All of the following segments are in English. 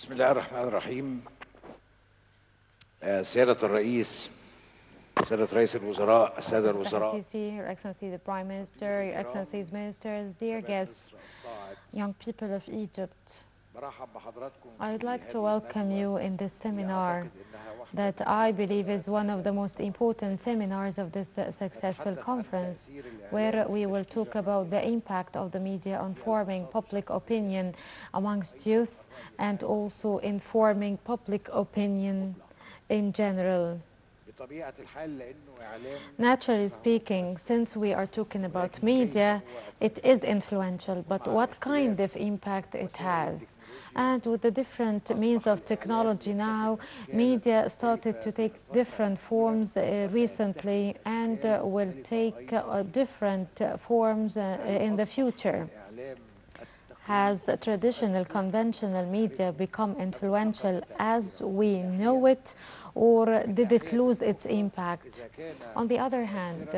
بسم الله الرحمن الرحيم. سيادة الرئيس، سيادة رئيس الوزراء، السادة الوزراء، Your Excellency the Prime Minister, Your Excellencies Ministers, dear guests, young people of Egypt, I would like to welcome you in this seminar that I believe is one of the most important seminars of this successful conference, where we will talk about the impact of the media on forming public opinion amongst youth and also informing public opinion in general. Naturally speaking, since we are talking about media, it is influential, but what kind of impact it has? And with the different means of technology now, media started to take different forms recently and will take different forms in the future. Has traditional, conventional media become influential as we know it, or did it lose its impact? On the other hand,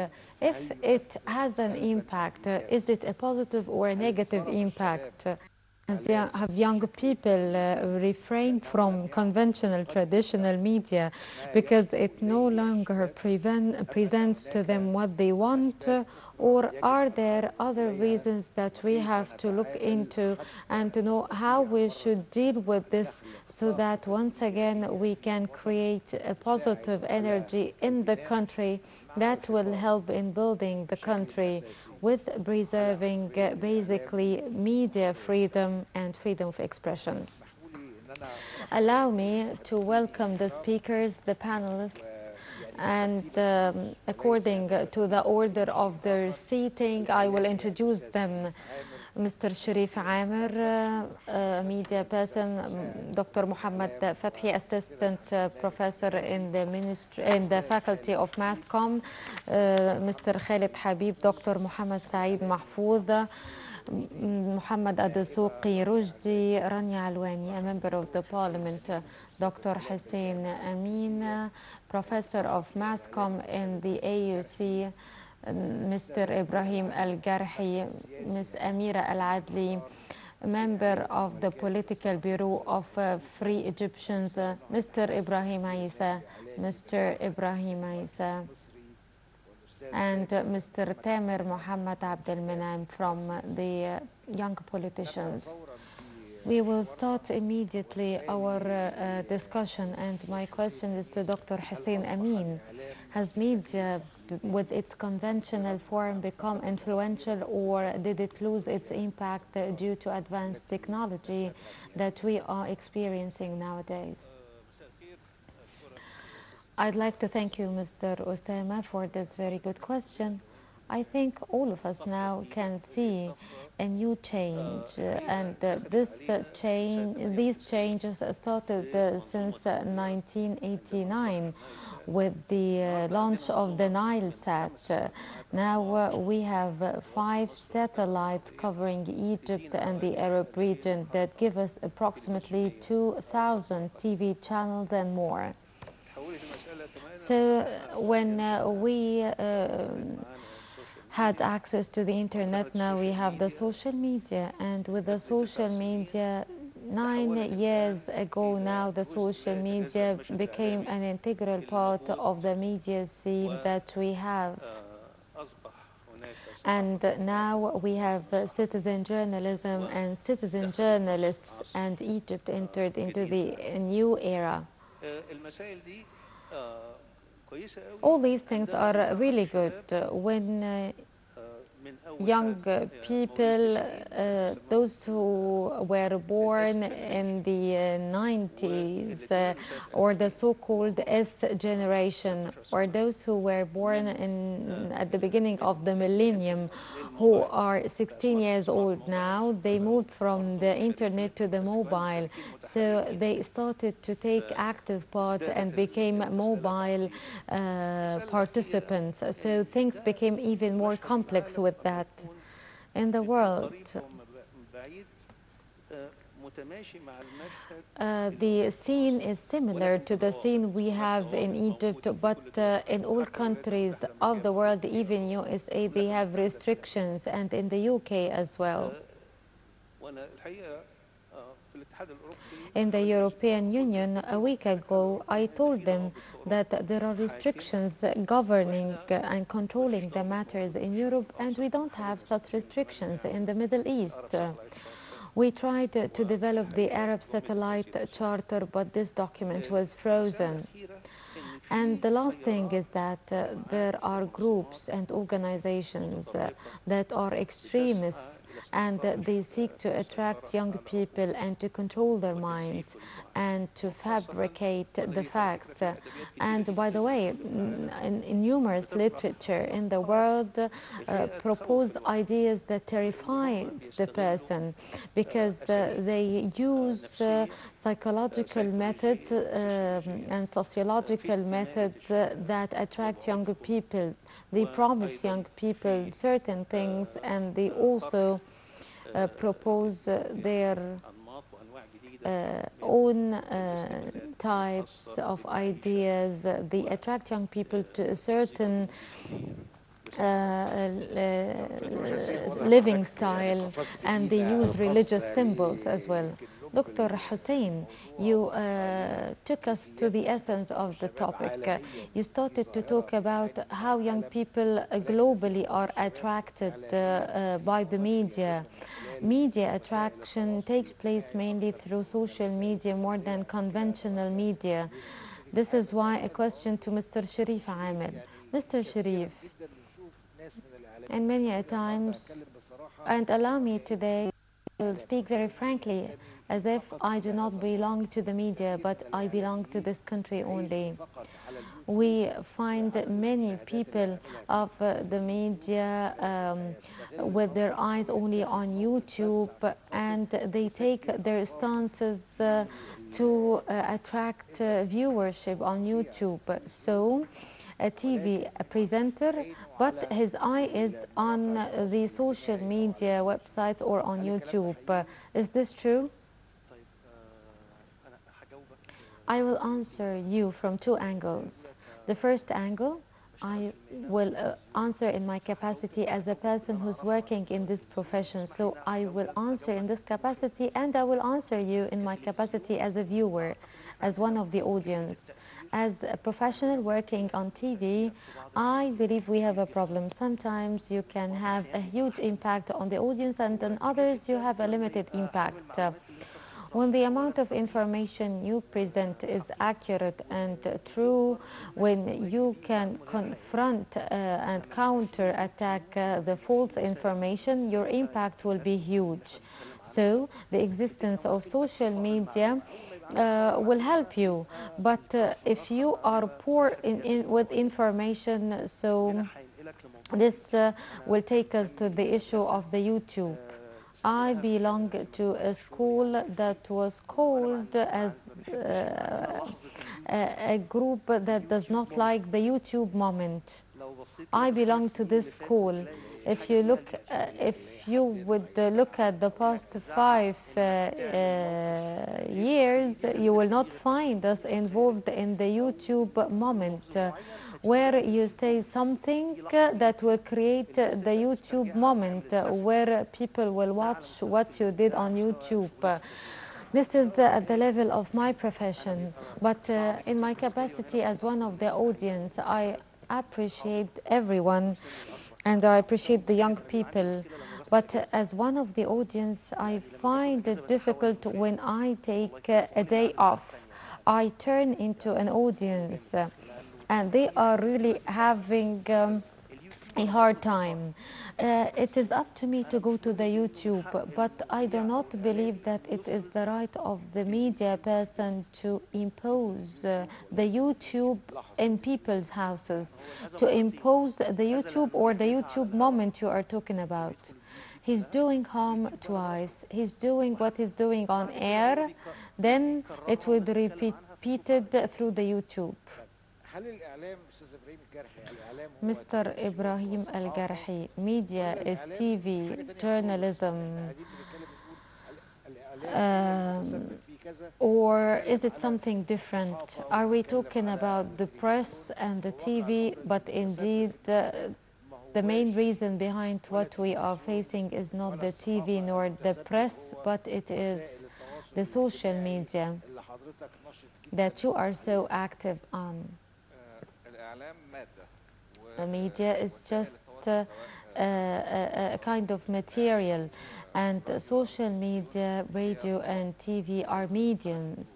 if it has an impact, is it a positive or a negative impact? Have young people refrained from conventional, traditional media because it no longer presents to them what they want, or are there other reasons that we have to look into and to know how we should deal with this so that once again we can create a positive energy in the country that will help in building the country with preserving basically media freedom and freedom of expression. Allow me to welcome the speakers, the panelists, and according to the order of their seating, I will introduce them. Mr. Sharif Amir, media person, Dr. Muhammad Fathi, assistant professor in the faculty of Mass Comm, Mr. Khalid Habib, Dr. Muhammad Saeed Mahfouz, Muhammad Adesouqi Rujdi, Rania Alwani, a member of the parliament, Dr. Hussein Amin, professor of Mass Comm in the AUC, Mr. Ibrahim Al-Garhi, Ms. Amira Al-Adli, member of the Political Bureau of Free Egyptians, Mr. Ibrahim Isa, Mr. Ibrahim Isa, and Mr. Tamer Mohammed Abdel Menaim from the Young Politicians. We will start immediately our discussion, and my question is to Dr. Hussein Amin. Has media with its conventional form become influential, or did it lose its impact due to advanced technology that we are experiencing nowadays? I'd like to thank you, Mr. Osama, for this very good question. I think all of us now can see a new change, and these changes started since 1989 with the launch of the Nilesat. Now we have 5 satellites covering Egypt and the Arab region that give us approximately 2,000 TV channels and more. So when we had access to the internet, now we have the social media, and with the social media 9 years ago now, the social media became an integral part of the media scene that we have. And now we have citizen journalism and citizen journalists, and Egypt entered into the new era. All these things are really good when young people, those who were born in the 90s, or the so-called S generation, or those who were born at the beginning of the millennium, who are 16 years old now, they moved from the internet to the mobile. So they started to take active part and became mobile participants. So things became even more complex with that. In the world, the scene is similar to the scene we have in Egypt, but in all countries of the world, even USA, they have restrictions, and in the UK as well. In the European Union a week ago, I told them that there are restrictions governing and controlling the matters in Europe, and we don't have such restrictions in the Middle East. We tried to develop the Arab Satellite Charter, but this document was frozen. And the last thing is that there are groups and organizations that are extremists, and they seek to attract young people and to control their minds and to fabricate the facts. And by the way, in numerous literature in the world propose ideas that terrifies the person, because they use psychological methods and sociological methods that attract younger people. They promise young people certain things, and they also propose their own types of ideas. They attract young people to a certain living style, and they use religious symbols as well. Dr. Hussein, you took us to the essence of the topic. You started to talk about how young people globally are attracted by the media. Media attraction takes place mainly through social media more than conventional media. This is why a question to Mr. Sharif Amel. Mr. Sharif, and many a times, and allow me today to speak very frankly, as if I do not belong to the media, but I belong to this country only. We find many people of the media with their eyes only on YouTube, and they take their stances to attract viewership on YouTube. So a TV presenter, but his eye is on the social media websites or on YouTube. Is this true? I will answer you from two angles. The first angle, I will answer in my capacity as a person who's working in this profession. So I will answer in this capacity, and I will answer you in my capacity as a viewer, as one of the audience. As a professional working on TV, I believe we have a problem. Sometimes you can have a huge impact on the audience, and on others you have a limited impact. When the amount of information you present is accurate and true, when you can confront and counter attack the false information, your impact will be huge. So the existence of social media will help you, but if you are poor with information, so this will take us to the issue of the YouTube. I belong to a school that was called as a group that does not like the YouTube moment. I belong to this school. If you look, if you would look at the past 5 years, you will not find us involved in the YouTube moment, where you say something that will create the YouTube moment, where people will watch what you did on YouTube. This is at the level of my profession, but in my capacity as one of the audience, I appreciate everyone and I appreciate the young people. But as one of the audience, I find it difficult when I take a day off. I turn into an audience, and they are really having a hard time. It is up to me to go to the YouTube, but I do not believe that it is the right of the media person to impose the YouTube in people's houses, to impose the YouTube or the YouTube moment you are talking about. He's doing harm twice. He's doing what he's doing on air, then it would be repeated through the YouTube. Mr. Ibrahim Al-Garhi, media is TV, journalism, or is it something different? Are we talking about the press and the TV, but indeed the main reason behind what we are facing is not the TV nor the press, but it is the social media اللي حضرتك نشط that جدا you are so active on. الإعلام مادة Media is ووسائل just التواصل سواء a kind of material, and social media, radio and TV are mediums.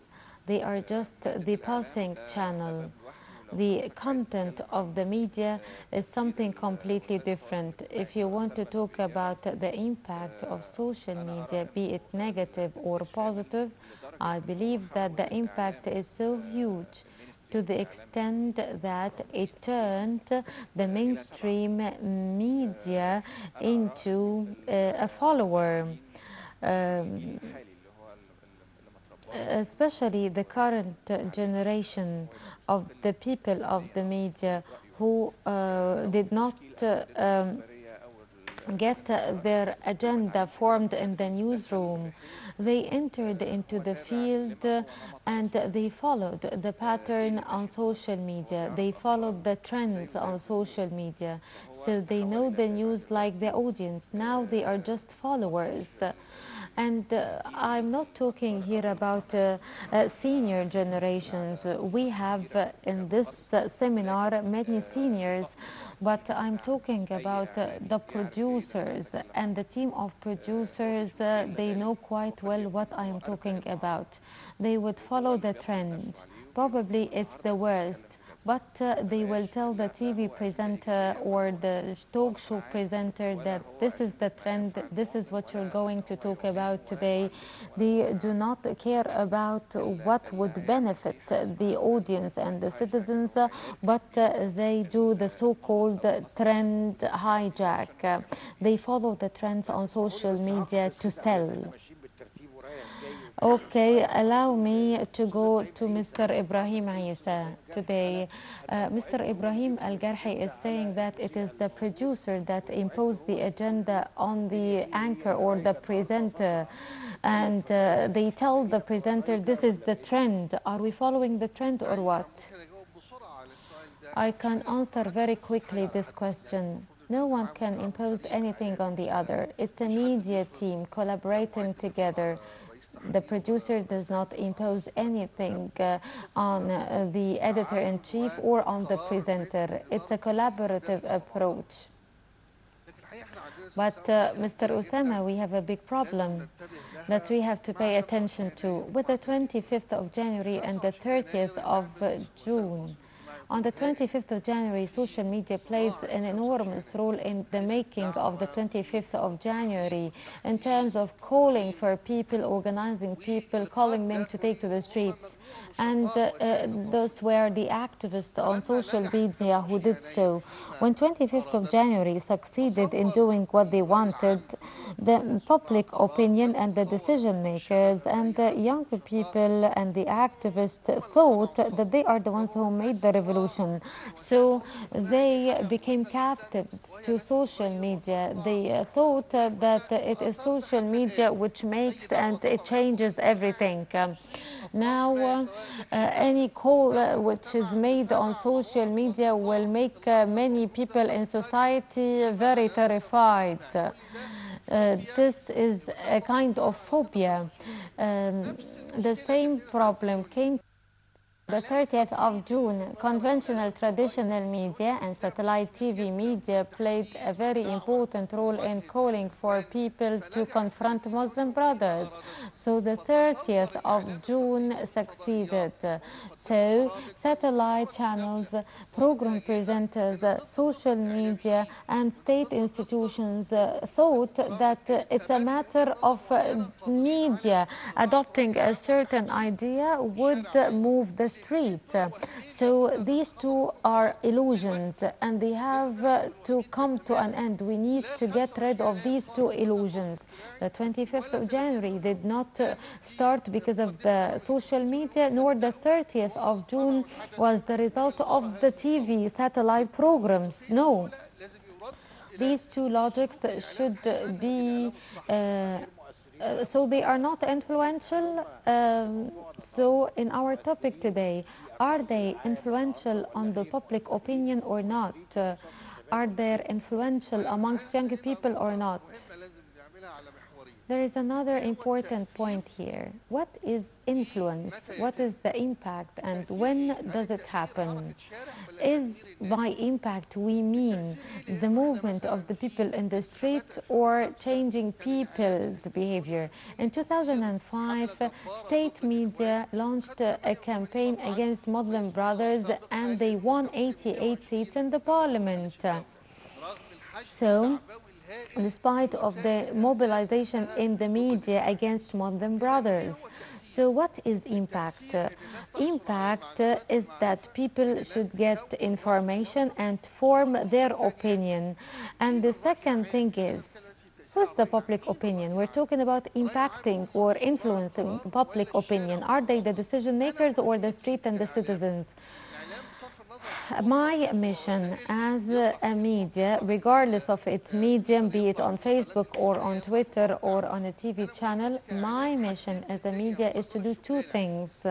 They are just مادة the الإعلام passing ده channel. سبب لوحده لو The حضرتك عايز content تتكلم of the عنه media is تأثير something completely وسائل التواصل different. الاجتماعي If you سواء want to سلبا أو talk إيجابا about the impact of social أنا أرى media, be إنه it negative or الميكس الشامل positive, لدرجة I إن هو believe that حول the impact الإعلام is so huge to المينستريم the الإعلام extent that it turned the إلى تبع mainstream media أنا أرى إنه into a follower. اللاعبين في الجيل Um, الحالي اللي هو اللي ما ترباش especially the current وما عرفش generation إن هو يبقى of مستقل the people of فنيا the أو media يقول رأيه who أو did not تشكيل أجندته الإخبارية أو get their agenda المتعلق formed in the بالإعلام newsroom. بحيث They entered into هو the تابع field لما هو نمط and رسمي they followed the ايه pattern اللي on ماشي النهارده social هو media. بيعرف They الاخبار followed the زيه trends زي on الجمهور social media. فهو So they تحول know الى the تابع news like the دلوقتي audience. Now they are just ما فيش followers. And الجيل I'm not talking الاكبر here او about senior generations. على We مساحه have كبيره in في الغرب this seminar ولكن many seniors, ضغط المؤثر but I'm بتاع talking اي about اعلامي the بيعرف جيدا ان انا producers بتكلم and the عنه team of هو producers. بيشوف ايه اللي They know غالب quite وقد well what يكون هو I'm ارتئم talking معه about. They would وهو follow اللي the بيفرض trend. نفسه عليه وبيقول Probably له it's النهارده the احنا هنتكلم worst, في كذا but ما they will بقاش tell the لا TV هو اجنده presenter ايجابيه ولا or هو the talk صالح show معاه presenter ولا that هو this is the اجنده ما trend, ينفع this is المواطن what you're ولا going ان to هو talk يهينه about ولا today. يعلمه ولا They يدافع do عنه not care about what اللي would هيعمل benefit فيه حاجه the اسمها audience and the هايجاك ان citizens, هو يركب but بيه they do the so-called النمط او المسار trend البروموشن hijack. والكلام They follow the trends طيب on اسمحوا لي social بس media هقفز to كده على ان sell. احنا ماشيين بالترتيب ورايح جاي وكده. Okay, allow me to استاذ go ابراهيم to عيسى Mr. اسمع Ibrahim منكم استاذ Isa ابراهيم جرحي على today. ان Mr. المعد هو اللي Ibrahim بيفرض Al-Garhi is الاجنده saying على that it المذيع is اللي the موجود producer that والمعد imposed هو the اللي بيقول agenda on الدنيا the فيه ايه. anchor انا or the رايك النهارده presenter, طالع طالع and في الراي they tell the بيقول presenter رايك this is ولا the بايه؟ trend. Are we following the trend or ايوه what? ممكن اجاوب بسرعه على السؤال ده. I في can حاجه answer محدش very بيفرض quickly حاجه على this حد، يعني question. المفروض يبقى No one التعامل can تعامل impose سليم anything on اعلامي. the other. It's a مفيش حد media بيفرض team معد collaborating بيطلع together. على رئيس The تحرير producer ولا does بريزنت not او impose لا، anything القصه on كلها بتبسيط the تعامل editor-in-chief or موازي on the قرار presenter. من It's اداره a الميديا collaborative مع بعضها. approach. لكن الحقيقه احنا عندنا يا استاذ But اسامه مشكله Mr. كبيره Osama, جدا we have a big لازم problem ننتبه that لها we have to pay مع 25 attention to. يناير With the و31 مارس. 25th of January and the 25 30th يناير of لعبت وسائل June. التواصل الاجتماعي On دور the هائل 25th of January, social في media played صناعه an 25 enormous يناير role من in the حيث making of the الدعوه 25th of January in terms والتحفيز of calling والترغيب. for people, organizing people, calling وقد them to take to the يكونوا هم streets. مجموعه And نشطاء وسائل التواصل those were الاجتماعي. the activists on فلما social نجحت media who 25 did يناير so. فيما When 25th of ارادته January succeeded in تصور doing what they الراي wanted, العام كله the مع public قرار opinion and the يتصور decision انه شلل makers and the الهيئه young والنشطاء people and the activists هم اللي thought صنعوا that الثوره. they are the ones فهو who made the الاسرى revolution. في وسائل So التواصل الاجتماعي دي they حاجه became مهمه جدا captives وهي to التي social تغير media. وتصنع They thought that it is واثرت social حتى media الان which اي makes دعوه and it تطلع من الحكومه changes الان everything. لتبسيط اطراف Now, ما سواء داخل الدوله any call او which is المجتمع made on بفزع social ورعب media will واضطراب make للحظه many المفروض people تبقى in منفجره society يبقى very لا يسمح terrified. بها. كل ده فوبيا This is a يسبب kind of خطوره على phobia. تقدم البشريه. نفس The المشكله اللي same فينا في problem التلفزيون. came the اعلام 30th التقليد of اللي June. بيقبلها وسائل Conventional الفضائيات traditional الالكترونيه media and لعبوا دور satellite كبير TV جدا في media played a التحفيز very والدعوه important role in calling for والادمان. people to فنجحت confront Muslim 30 فيما brothers. ارادته. So the فتسلط 30th of الاعلام June التقليدي والفضائيات succeeded. ومقدمو So البرامج satellite ومحتوى channels, الانترنت واتصالات program الاجهزه. presenters, كانت قصه social اعلام media جديد. and كانت state قصه institutions thought برامج that كانت it's a تبني matter وجهه of نظر معينه قادرين على media صناعه راي adopting a عام certain وتحقيق idea would الشارع عليها. move the الاثنين street. دول وحيد So لابد من these التخلص two منهم are دلوقتي. illusions and they لازم have ناخد to بالواجب ده come to an تماما. end. We need لا to get rid 25 of يناير these صار two بوسائل التواصل illusions. الاجتماعي The 25th ولا of 30 January did يونيو not كانت في start because of مقدمة the برامج social التلفزيون media, وما nor the صدقوا 30th وهم of June صنعوا الحدث was the result وراء of the هذه الثورة. TV satellite programs. التفاصيل No. الأولى لازم يرد إلى These two logics سلوك الإعلام should كمنهج be الإعلام الصح. غير مؤثرين ولا so they are مؤثرين not يعني influential. هم Um, موضوعنا so النهارده in our topic مؤثرين today, في are الرأي they العام النهارده influential ولا on the غير public مؤثرين؟ opinion or not? مؤثرين في الأسر والشباب Are ولا they غير مؤثرين؟ influential طيب amongst الحقيقة young هيبقى people or نقطة not? مهمة لازم نعملها على محورين. There is another important point here. What is influence? What is the impact? And when does it happen? Is by impact we mean the movement of the people in the street or changing people's behavior? In 2005, state media launched a campaign against Muslim Brothers and they won 88 seats in the parliament. So, despite of the mobilization in the media against Muslim Brothers. So what is impact? Impact is that people should get information and form their opinion. And the second thing is, who's the public opinion? We're talking about impacting or influencing public opinion. Are they the decision makers or the street and the citizens? My mission as a media, regardless of its medium, be it on Facebook or on Twitter or on a TV channel, my mission as a media is to do two things.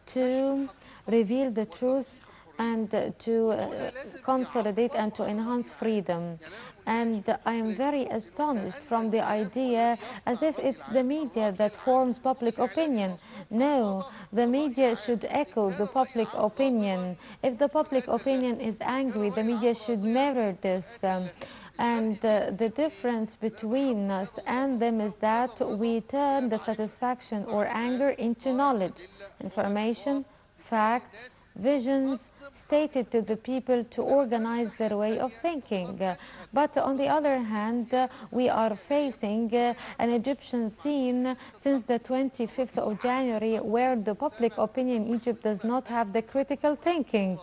To reveal the truth and to consolidate and to enhance freedom. And I am very astonished from the idea as if it's the media that forms public opinion. No, the media should echo the public opinion. If the public opinion is angry, the media should mirror this. And the difference between us and them is that we turn the satisfaction or anger into knowledge, information, facts, visions stated to the people to organize their way of thinking. But on the other hand, we are facing an Egyptian scene since the 25th of January where the public opinion in Egypt does not have the critical thinking.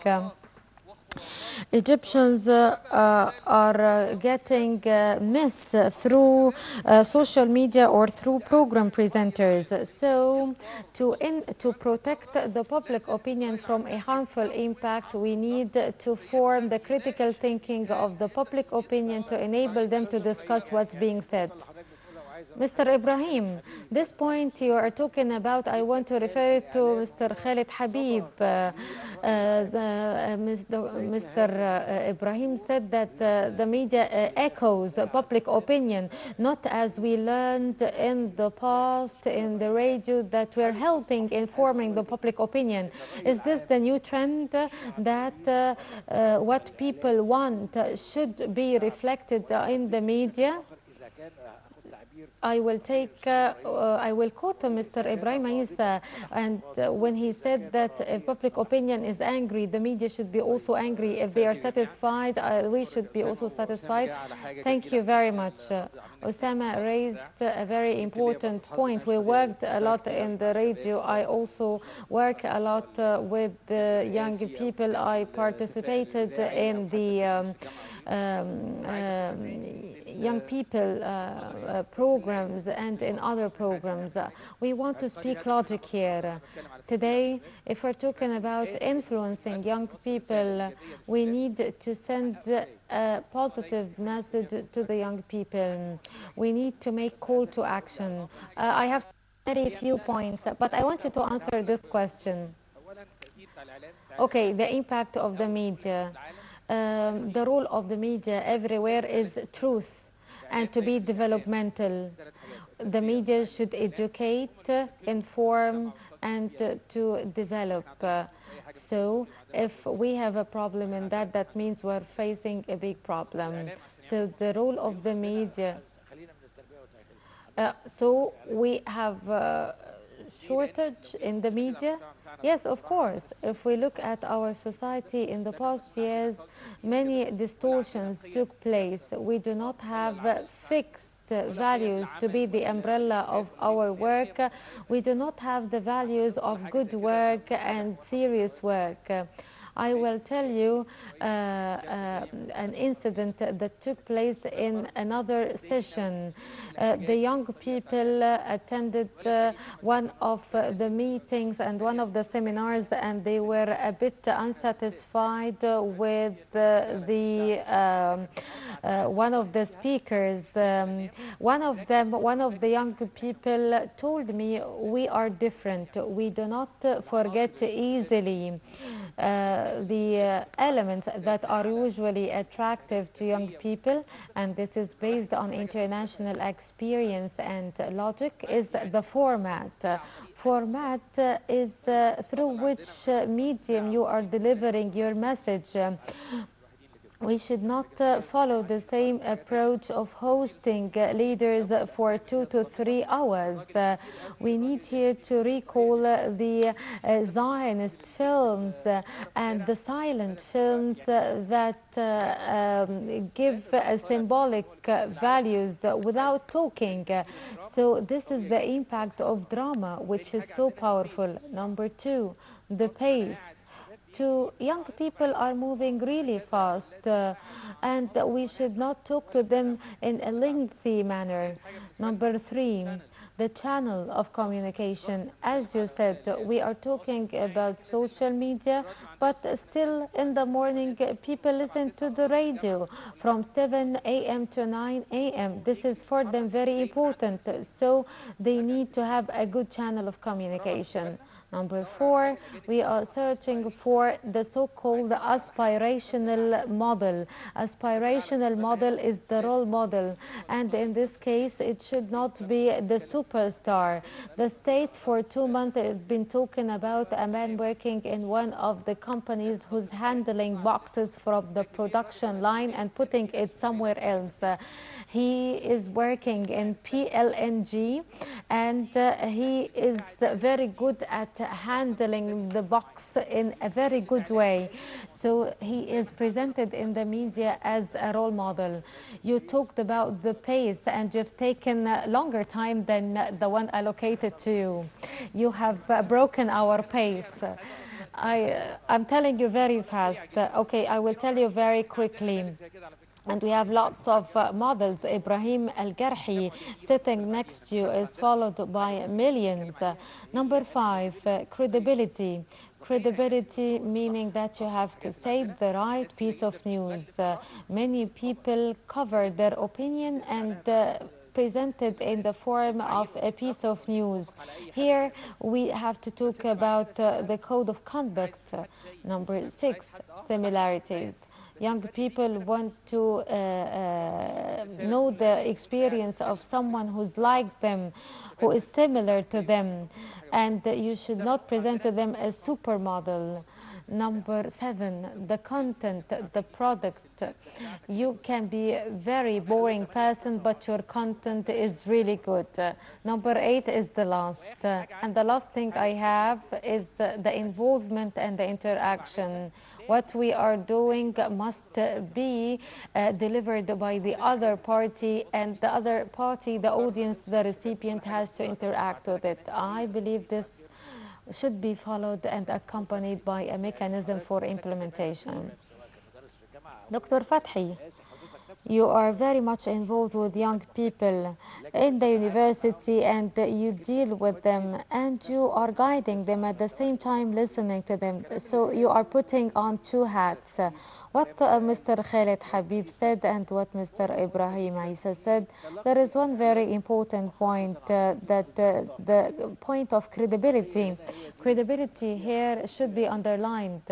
Egyptians are getting missed through social media or through program presenters. So to protect the public opinion from a harmful impact, we need to form the critical thinking of the public opinion to enable them to discuss what's being said. Mr. Ibrahim, this point you are talking about, I want to refer to Mr. Khalid Habib. Mr. Ibrahim said that the media echoes public opinion, not as we learned in the past in the radio that we're helping informing the public opinion. Is this the new trend that what people want should be reflected in the media? I will quote Mr. Ibrahim Isa, and when he said that if public opinion is angry, the media should be also angry. If they are satisfied, we should be also satisfied. Thank you very much. Osama raised a very important point. We worked a lot in the radio. I also work a lot with the young people. I participated in the young people programs and in other programs. We want to speak logic here. Today, if we're talking about influencing young people, we need to send a positive message to the young people. We need to make call to action. I have very few points, but I want you to answer this question. Okay, the impact of the media. The role of the media everywhere is truth and to be developmental. The media should educate, inform, and to develop. So if we have a problem in that, that means we're facing a big problem. So the role of the media. So we have shortage in the media? Yes, of course. If we look at our society in the past years, many distortions took place. We do not have fixed values to be the umbrella of our work. We do not have the values of good work and serious work. I will tell you an incident that took place in another session. The young people attended one of the meetings and one of the seminars, and they were a bit unsatisfied with one of the speakers. One of the young people told me, we are different. We do not forget easily. the elements that are usually attractive to young people, and this is based on international experience and logic, is the format. Format is through which medium you are delivering your message. We should not follow the same approach of hosting leaders for 2 to 3 hours. We need here to recall the Zionist films and the silent films that give symbolic values without talking. So this is the impact of drama, which is so powerful. Number two, the pace. Young people are moving really fast, and we should not talk to them in a lengthy manner. Number three, the channel of communication. As you said, we are talking about social media, but still in the morning people listen to the radio from 7 a.m. to 9 a.m. This is for them very important, so they need to have a good channel of communication. Number four, we are searching for the so-called aspirational model. Aspirational model is the role model, and in this case, it should not be the superstar. The States for 2 months have been talking about a man working in one of the companies who's handling boxes from the production line and putting it somewhere else. He is working in PLNG, and he is very good at handling the box in a very good way. So he is presented in the media as a role model. You talked about the pace, and you've taken longer time than the one allocated to you. You have broken our pace. I'm telling you very fast. Okay, I will tell you very quickly. And we have lots of models. Ibrahim Al-Garhi sitting next to you is followed by millions. Number five, credibility. Credibility meaning that you have to say the right piece of news. Many people cover their opinion and presented in the form of a piece of news. Here we have to talk about the code of conduct. Number six, similarities. Young people want to know the experience of someone who's like them, who is similar to them, and you should not present to them a supermodel. Number seven, the content, the product. You can be a very boring person, but your content is really good. Number eight is the last. And the last thing I have is the involvement and the interaction. What we are doing must be delivered by the other party, and the other party, the audience, the recipient, has to interact with it. I believe this should be followed and accompanied by a mechanism for implementation. Dr. Fathi, you are very much involved with young people in the university, and you deal with them and you are guiding them at the same time listening to them. So you are putting on two hats. What Mr. Khaled Habib said and what Mr. Ibrahim Isa said, there is one very important point, that the point of credibility. Credibility here should be underlined.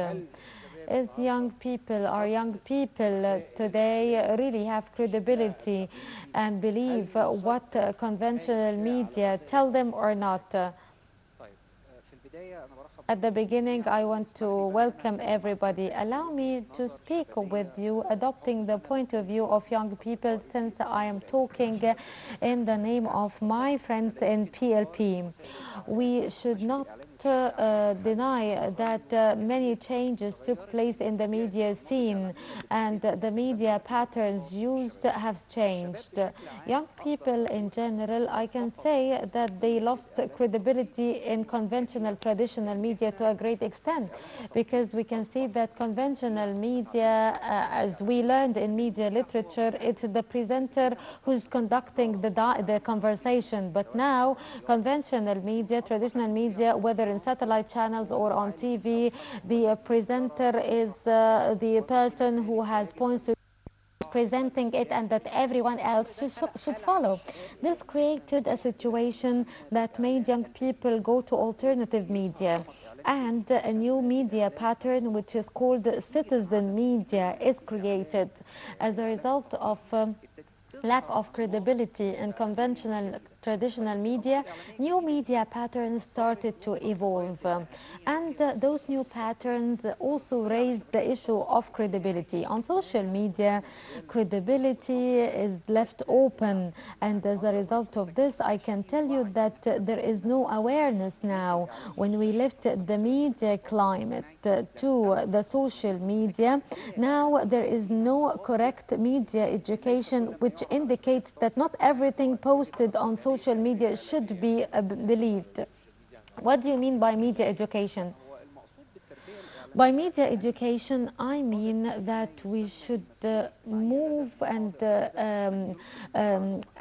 Is young people, our young people today really have credibility and believe what conventional media tell them or not? At the beginning, I want to welcome everybody. Allow me to speak with you, adopting the point of view of young people, since I am talking in the name of my friends in PLP. We should not deny that many changes took place in the media scene, and the media patterns used have changed. Young people in general, I can say that they lost credibility in conventional traditional media to a great extent, because we can see that conventional media, as we learned in media literature, it's the presenter who's conducting the conversation. But now conventional media, traditional media, whether in satellite channels or on TV, the presenter is the person who has points to presenting it, and that everyone else should follow. This created a situation that made young people go to alternative media. and a new media pattern which is called citizen media is created as a result of lack of credibility in conventional traditional media. New media patterns started to evolve, and those new patterns also raised the issue of credibility. On social media, credibility is left open, and as a result of this, I can tell you that there is no awareness now. When we lift the media climate to the social media, now there is no correct media education, which indicates that not everything posted on social media should be believed. What do you mean by media education? By media education, I mean that we should move and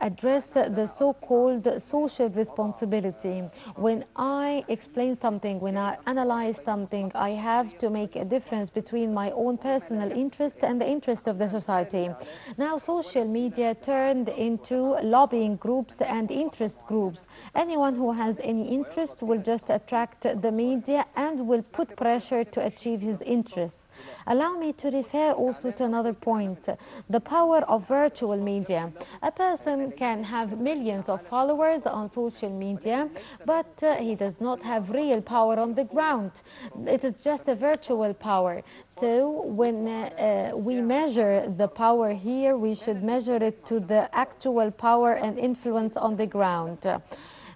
address the so-called social responsibility. When I explain something, when I analyze something, I have to make a difference between my own personal interest and the interest of the society. Now, social media turned into lobbying groups and interest groups. Anyone who has any interest will just attract the media and will put pressure to achieve his interests. Allow me to refer also to another point, the power of virtual media. A person can have millions of followers on social media, but he does not have real power on the ground. It is just a virtual power. So when we measure the power here, we should measure it to the actual power and influence on the ground.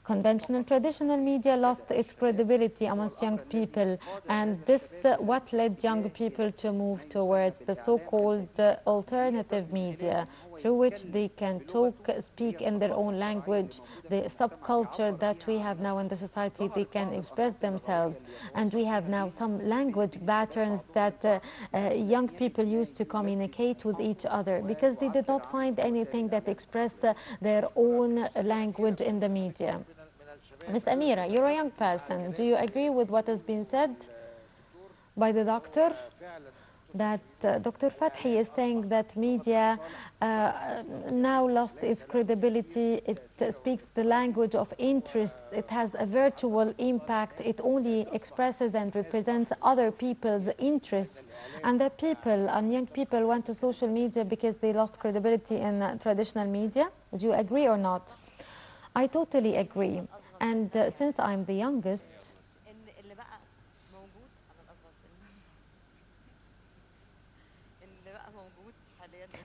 Conventional traditional media lost its credibility amongst young people, and this what led young people to move towards the so-called alternative media, through which they can talk, speak in their own language, the subculture that we have now in the society, they can express themselves. And we have now some language patterns that young people use to communicate with each other, because they did not find anything that express their own language in the media. Miss Amira, you're a young person. Do you agree with what has been said by the doctor? That Dr. Fathi is saying that media now lost its credibility. It speaks the language of interests. It has a virtual impact. It only expresses and represents other people's interests. And the people and young people went to social media because they lost credibility in traditional media. Do you agree or not? I totally agree. And since I'm the youngest,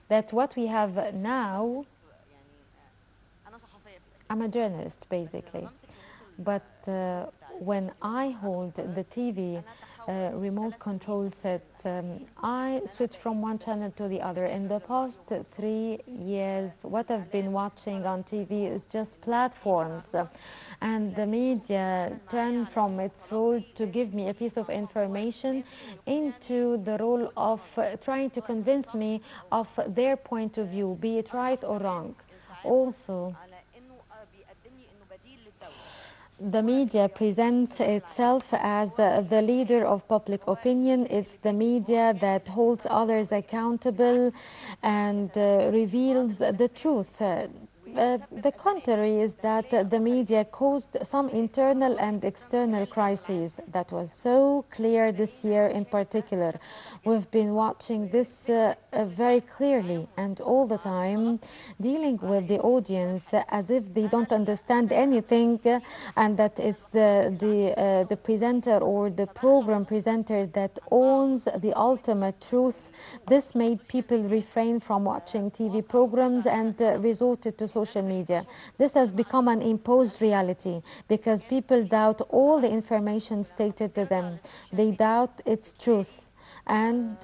that what we have now, I'm a journalist basically, but when I hold the TV remote control set, I switch from one channel to the other. In the past 3 years, what I've been watching on TV is just platforms, and the media turned from its role to give me a piece of information into the role of trying to convince me of their point of view, be it right or wrong. Also, the media presents itself as the leader of public opinion. It's the media that holds others accountable and reveals the truth. The contrary is that the media caused some internal and external crises. That was so clear this year in particular. We've been watching this very clearly and all the time, dealing with the audience as if they don't understand anything, and that it's the presenter or the program presenter that owns the ultimate truth. This made people refrain from watching TV programs and resorted to social media. This has become an imposed reality because people doubt all the information stated to them. They doubt its truth. And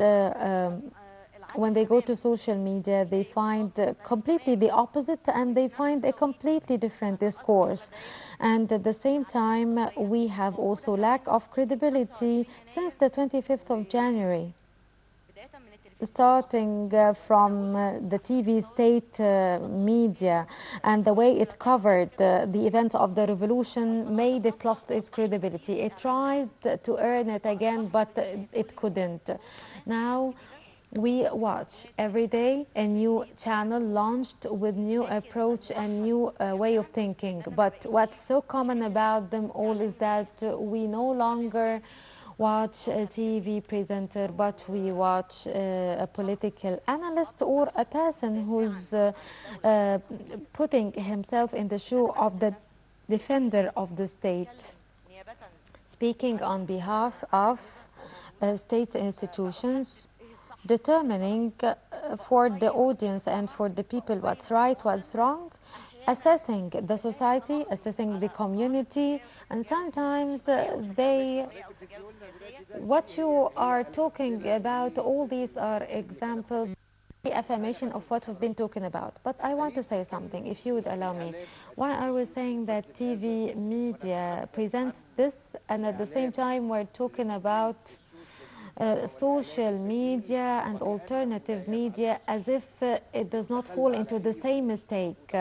when they go to social media, they find completely the opposite, and they find a completely different discourse. And at the same time, we have also lack of credibility since the 25th of January. Starting from the TV state media and the way it covered the events of the revolution made it lost its credibility. It tried to earn it again, but it couldn't. Now, We watch every day a new channel launched with new approach and new way of thinking. But what's so common about them all is that we no longer watch a TV presenter, but we watch a political analyst or a person who's putting himself in the shoe of the defender of the state, speaking on behalf of states institutions, determining for the audience and for the people what's right, what's wrong, assessing the society, assessing the community, and sometimes what you are talking about, all these are examples, affirmation of what we've been talking about. But I want to say something, if you would allow me. Why are we saying that TV media presents this, and at the same time we're talking about social media and alternative media as if it does not fall into the same mistake?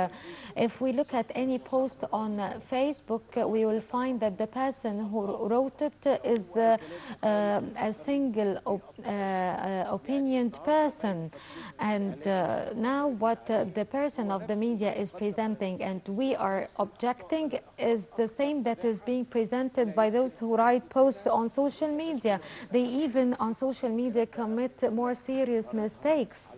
If we look at any post on Facebook, we will find that the person who wrote it is a single opinioned person. And now what the person of the media is presenting and we are objecting is the same that is being presented by those who write posts on social media. They even on social media commit more serious mistakes.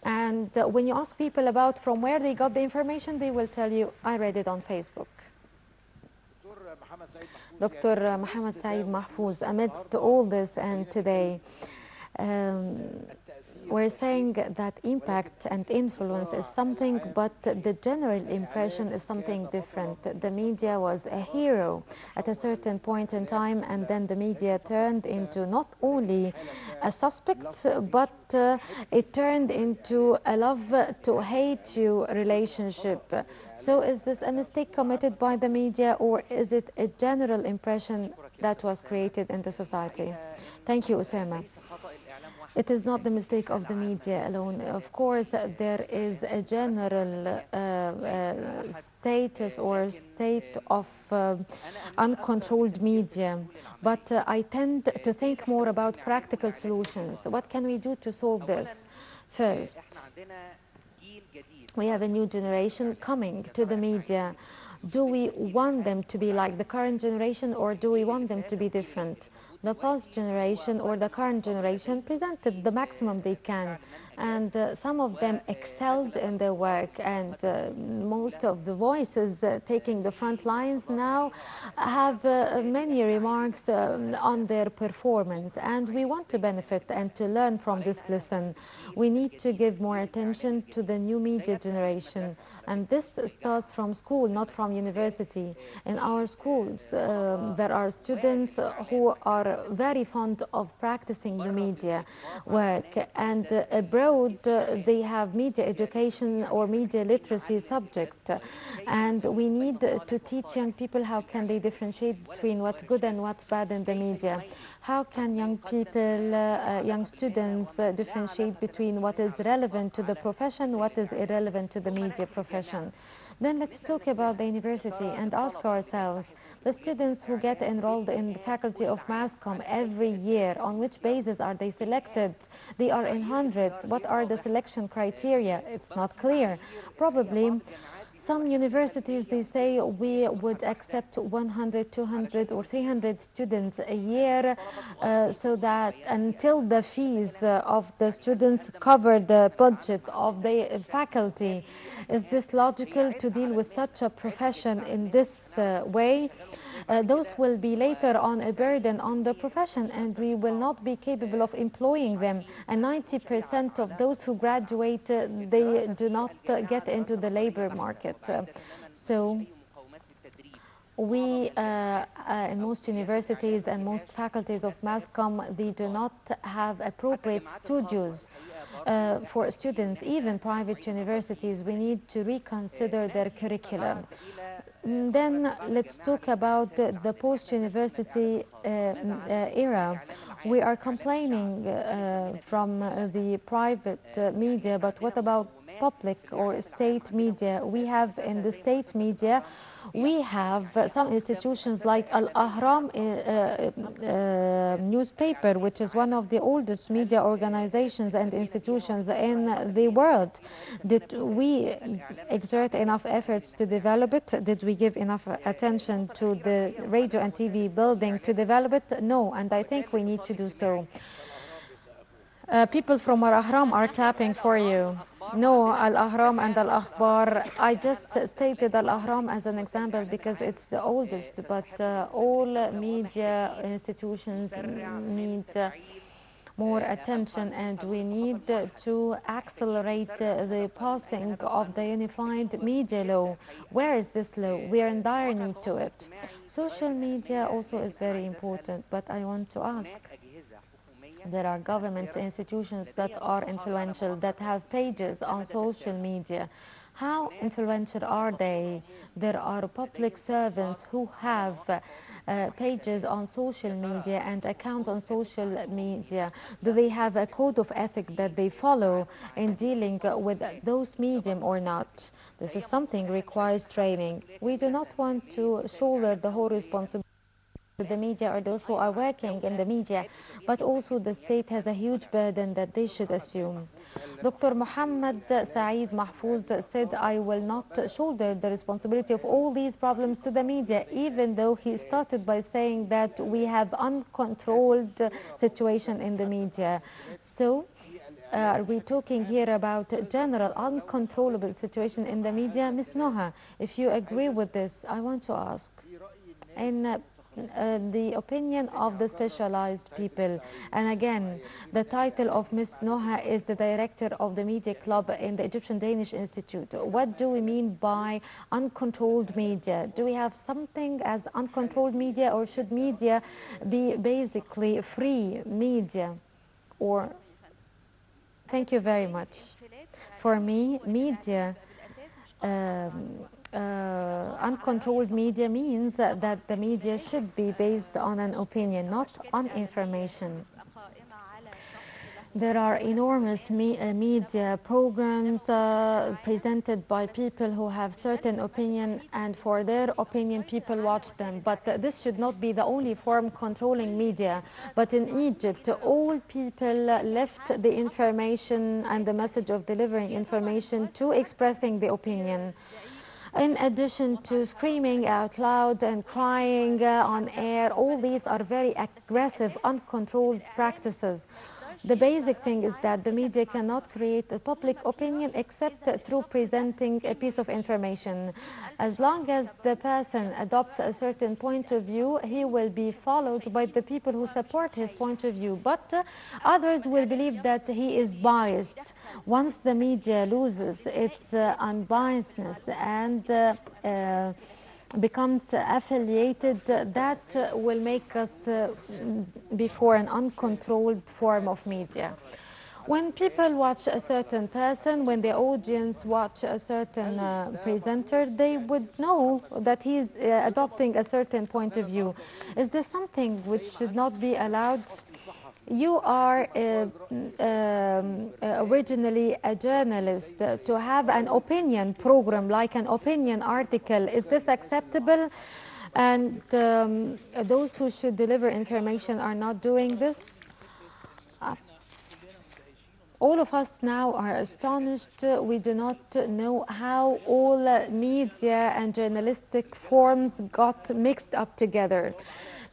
And when you ask people about from where they got the information, they will tell you, I read it on Facebook. Dr. Mohammed Saeed Mahfouz, amidst all this and today, we're saying that impact and influence is something, but the general impression is something different. The media was a hero at a certain point in time, and then the media turned into not only a suspect, but it turned into a love to hate you relationship. So is this a mistake committed by the media, or is it a general impression that was created in the society? Thank you, Osama. It is not the mistake of the media alone. Of course, there is a general status or state of uncontrolled media. But I tend to think more about practical solutions. What can we do to solve this? First, we have a new generation coming to the media. Do we want them to be like the current generation, or do we want them to be different? The past generation or the current generation presented the maximum they can, and some of them excelled in their work, and most of the voices taking the front lines now have many remarks on their performance, and we want to benefit and to learn from this lesson. We need to give more attention to the new media generation, and this starts from school, not from university. In our schools, there are students who are very fond of practicing the media work, and abroad they have media education or media literacy subject, and we need to teach young people how can they differentiate between what's good and what's bad in the media. How can young people, young students differentiate between what is relevant to the profession, what is irrelevant to the media profession? Then let's talk about the university and ask ourselves, the students who get enrolled in the Faculty of Mass Comm every year, on which basis are they selected? They are in hundreds. What are the selection criteria? It's not clear. Probably some universities, they say we would accept 100, 200 or 300 students a year, so that until the fees of the students cover the budget of the faculty. Is this logical to deal with such a profession in this way? Those will be later on a burden on the profession, and we will not be capable of employing them. And 90% of those who graduate, they do not get into the labor market. So we, in most universities and most faculties of mass comm, they do not have appropriate studios for students. Even private universities, we need to reconsider their curriculum. Then let's talk about the post-university era. We are complaining from the private media, but what about public or state media. We have in the state media, we have some institutions like Al Ahram newspaper, which is one of the oldest media organizations and institutions in the world. Did we exert enough efforts to develop it? Did we give enough attention to the radio and TV building to develop it? No, and I think we need to do so. People from Al Ahram are clapping for you. No, Al Ahram and Al Akhbar. I just stated Al Ahram as an example because it's the oldest, but all media institutions need more attention, and we need to accelerate the passing of the unified media law. Where is this law? We are in dire need to it. Social media also is very important, but I want to ask, there are government institutions that are influential, that have pages on social media. How influential are they? There are public servants who have pages on social media and accounts on social media. Do they have a code of ethics that they follow in dealing with those medium or not? This is something requires training. We do not want to shoulder the whole responsibility to the media or those who are working in the media, but also the state has a huge burden that they should assume. Dr. Mohammed Saeed Mahfouz said, I will not shoulder the responsibility of all these problems to the media, even though he started by saying that we have uncontrolled situation in the media. So, are we talking here about general uncontrollable situation in the media? Ms. Noha, if you agree with this, I want to ask, in the opinion of the specialized people, and again, the title of Ms. Noha is the director of the media club in the Egyptian Danish Institute. What do we mean by uncontrolled media? Do we have something as uncontrolled media, or should media be basically free media? Or, thank you very much. For me, media uncontrolled media means that the media should be based on an opinion, not on information. There are enormous media programs presented by people who have certain opinion, and for their opinion people watch them. But this should not be the only form controlling media. But in Egypt, all people left the information and the message of delivering information to expressing the opinion. In addition to screaming out loud and crying on air, all these are very aggressive, uncontrolled practices. The basic thing is that the media cannot create a public opinion except through presenting a piece of information. As long as the person adopts a certain point of view, he will be followed by the people who support his point of view. But others will believe that he is biased. Once the media loses its unbiasedness and becomes affiliated, that will make us before an uncontrolled form of media. When people watch a certain person, when the audience watch a certain presenter, they would know that he's adopting a certain point of view. Is there something which should not be allowed? You are originally a journalist. To have an opinion program, like an opinion article, is this acceptable? And those who should deliver information are not doing this? All of us now are astonished. We do not know how all media and journalistic forms got mixed up together.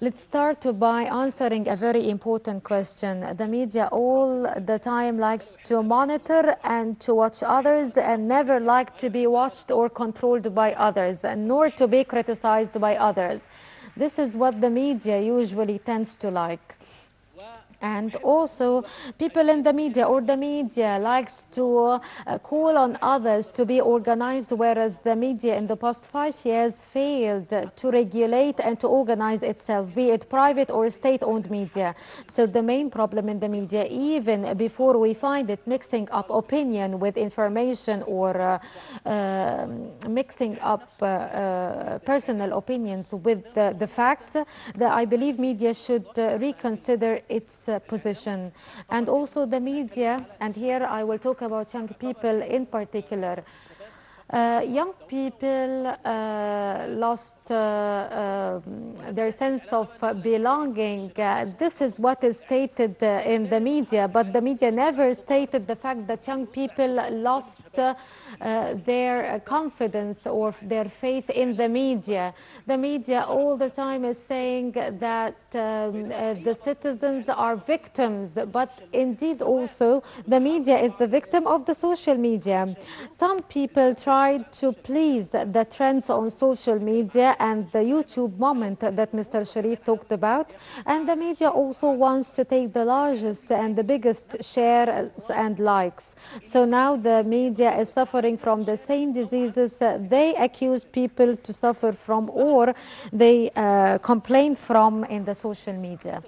Let's start by answering a very important question. The media all the time likes to monitor and to watch others, and never like to be watched or controlled by others, nor to be criticized by others. This is what the media usually tends to like. And also, people in the media or the media likes to call on others to be organized, whereas the media in the past 5 years failed to regulate and to organize itself, be it private or state-owned media. So the main problem in the media, even before we find it mixing up opinion with information or mixing up personal opinions with the facts, I believe media should reconsider its this position. And also the media, and here I will talk about young people in particular. Young people lost their sense of belonging. This is what is stated in the media, but the media never stated the fact that young people lost their confidence or their faith in the media. The media all the time is saying that the citizens are victims, but indeed also the media is the victim of the social media. Some people tried to please the trends on social media and the YouTube moment that Mr. Sharif talked about, and the media also wants to take the largest and the biggest shares and likes. So now the media is suffering from the same diseases they accuse people to suffer from or they complain from in the social media.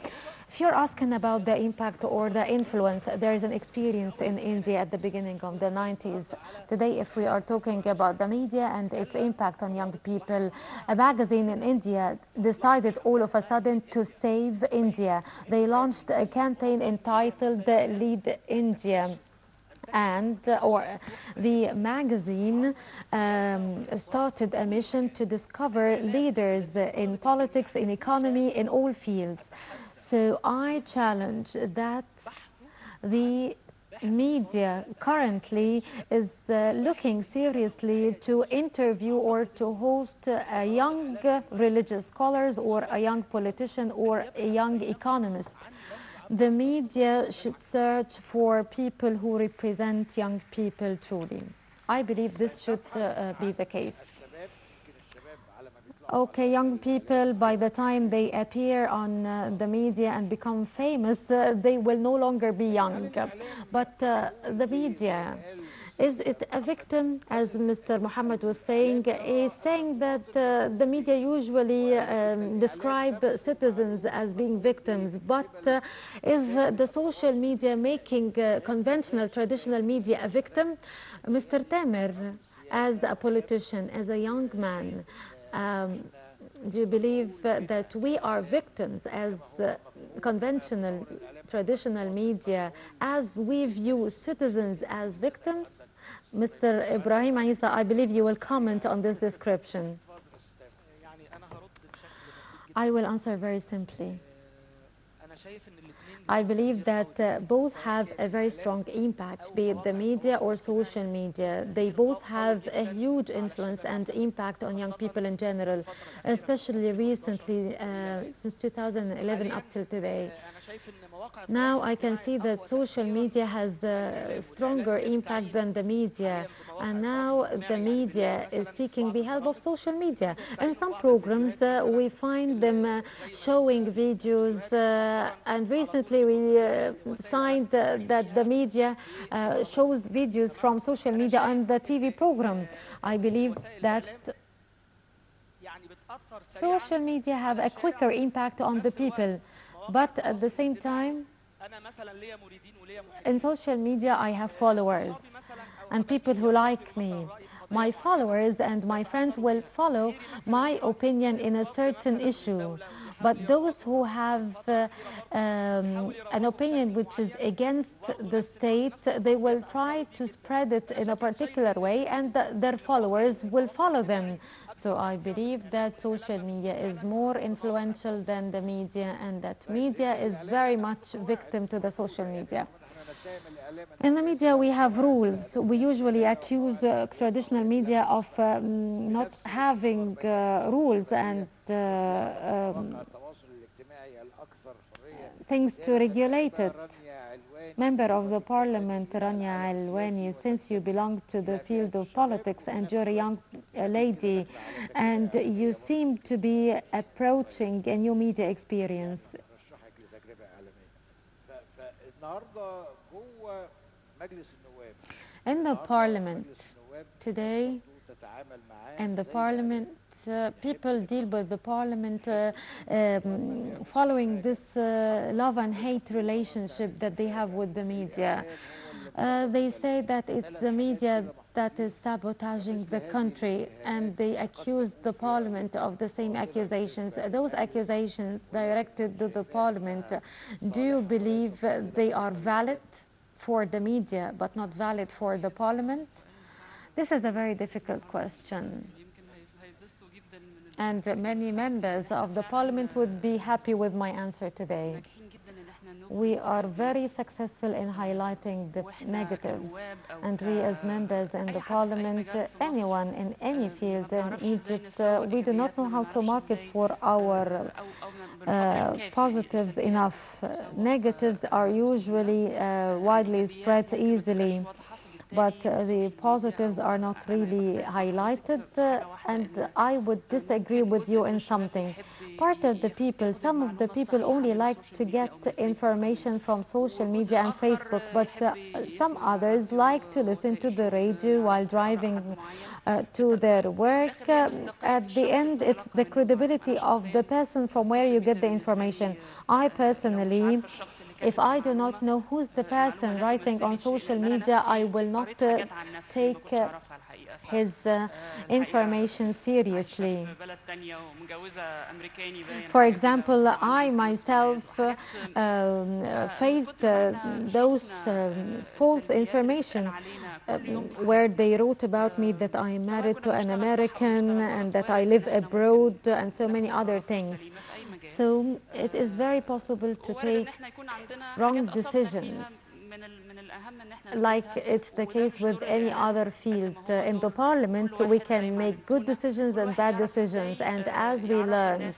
If you're asking about the impact or the influence, there is an experience in India at the beginning of the 90s. Today, if we are talking about the media and its impact on young people, a magazine in India decided all of a sudden to save India. They launched a campaign entitled Lead India. And or the magazine started a mission to discover leaders in politics, in economy, in all fields. So I challenge that the media currently is looking seriously to interview or to host a young religious scholars or a young politician or a young economist. The media should search for people who represent young people truly. I believe this should be the case. Okay, young people, by the time they appear on the media and become famous, they will no longer be young. But the media, is it a victim, as Mr. Muhammad was saying? He's saying that the media usually describe citizens as being victims, but is the social media making conventional, traditional media a victim? Mr. Tamer, as a politician, as a young man, do you believe that we are victims as conventional, traditional media, as we view citizens as victims? Mr. Ibrahim Isa, I believe you will comment on this description. I will answer very simply. I believe that both have a very strong impact, be it the media or social media. They both have a huge influence and impact on young people in general, especially recently, since 2011 up till today. Now I can see that social media has a stronger impact than the media, and now the media is seeking the help of social media. In some programs we find them showing videos, and recently we signed that the media shows videos from social media on the TV program. I believe that social media have a quicker impact on the people, but at the same time, in social media I have followers and people who like me. My followers and my friends will follow my opinion in a certain issue. But those who have an opinion which is against the state, they will try to spread it in a particular way, and their followers will follow them. So I believe that social media is more influential than the media, and that media is very much victim to the social media. In the media, we have rules. We usually accuse traditional media of not having rules and things to regulate it. Member of the Parliament, Rania Alwani, since you belong to the field of politics and you're a young lady and you seem to be approaching a new media experience. In the Parliament today, in the Parliament, people deal with the Parliament following this love and hate relationship that they have with the media. They say that it's the media that is sabotaging the country, and they accuse the parliament of the same accusations. Those accusations directed to the parliament, do you believe they are valid for the media but not valid for the parliament? This is a very difficult question. And many members of the parliament would be happy with my answer today. We are very successful in highlighting the negatives, and we as members in the parliament, anyone in any field in Egypt, we do not know how to market for our positives enough. Negatives are usually widely spread easily, but the positives are not really highlighted, and I would disagree with you in something. Part of the people, some of the people only like to get information from social media and Facebook, but some others like to listen to the radio while driving to their work. At the end, it's the credibility of the person from where you get the information. I personally, if I do not know who's the person writing on social media, I will not take his information seriously. For example, I myself faced those false information where they wrote about me that I am married to an American and that I live abroad and so many other things. So it is very possible to take wrong decisions, like it's the case with any other field. In the parliament, we can make good decisions and bad decisions, and as we learned,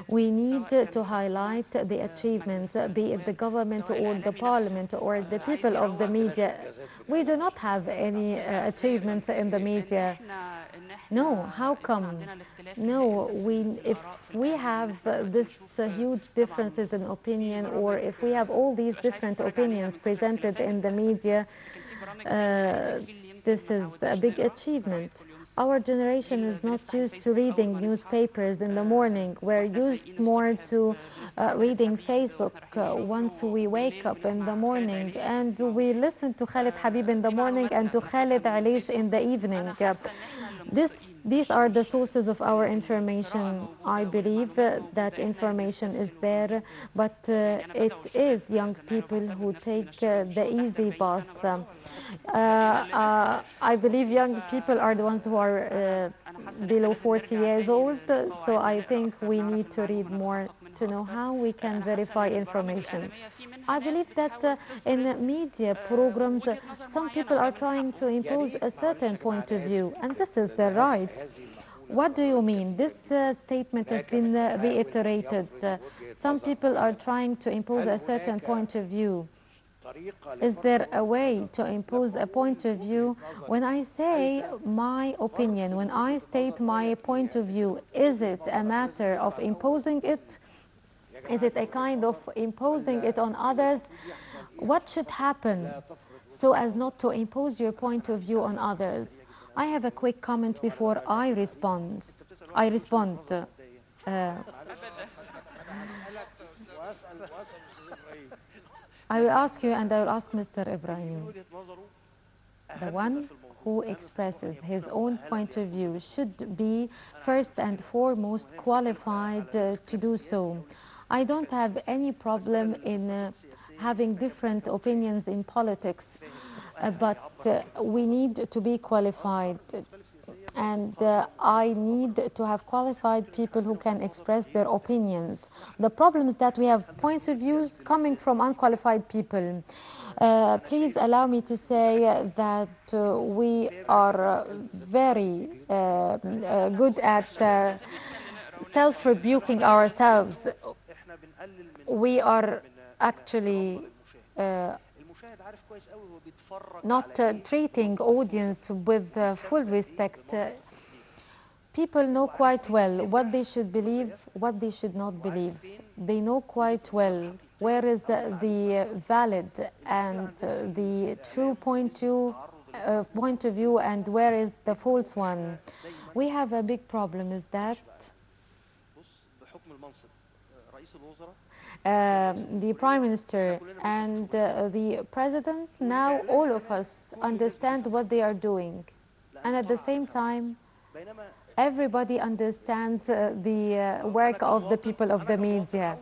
we need to highlight the achievements, be it the government or the parliament or the people of the media. We do not have any achievements in the media. No, how come? No, if we have this huge differences in opinion, or if we have all these different opinions presented in the media, this is a big achievement. Our generation is not used to reading newspapers in the morning. We're used more to reading Facebook once we wake up in the morning, and we listen to Khalid Habib in the morning and to Khalid Alish in the evening. These are the sources of our information. I believe that information is there, but it is young people who take the easy path. I believe young people are the ones who are below 40 years old, so I think we need to read more to know how we can verify information. I believe that in media programs, some people are trying to impose a certain point of view, and this is their right. What do you mean? This statement has been reiterated. Some people are trying to impose a certain point of view. Is there a way to impose a point of view? When I say my opinion, when I state my point of view, is it a matter of imposing it? Is it a kind of imposing it on others? What should happen so as not to impose your point of view on others? I have a quick comment before I respond. I will ask you, and I will ask Mr. Ibrahim. The one who expresses his own point of view should be first and foremost qualified to do so. I don't have any problem in having different opinions in politics, but we need to be qualified. And I need to have qualified people who can express their opinions. The problem is that we have points of views coming from unqualified people. Please allow me to say that we are very good at self-rebuking ourselves. We are actually not treating audience with full respect. People know quite well what they should believe, what they should not believe. They know quite well where is the valid and the true point of view and where is the false one. We have a big problem is that the Prime Minister and the presidents, now all of us understand what they are doing. And at the same time, everybody understands the work of the people of the media.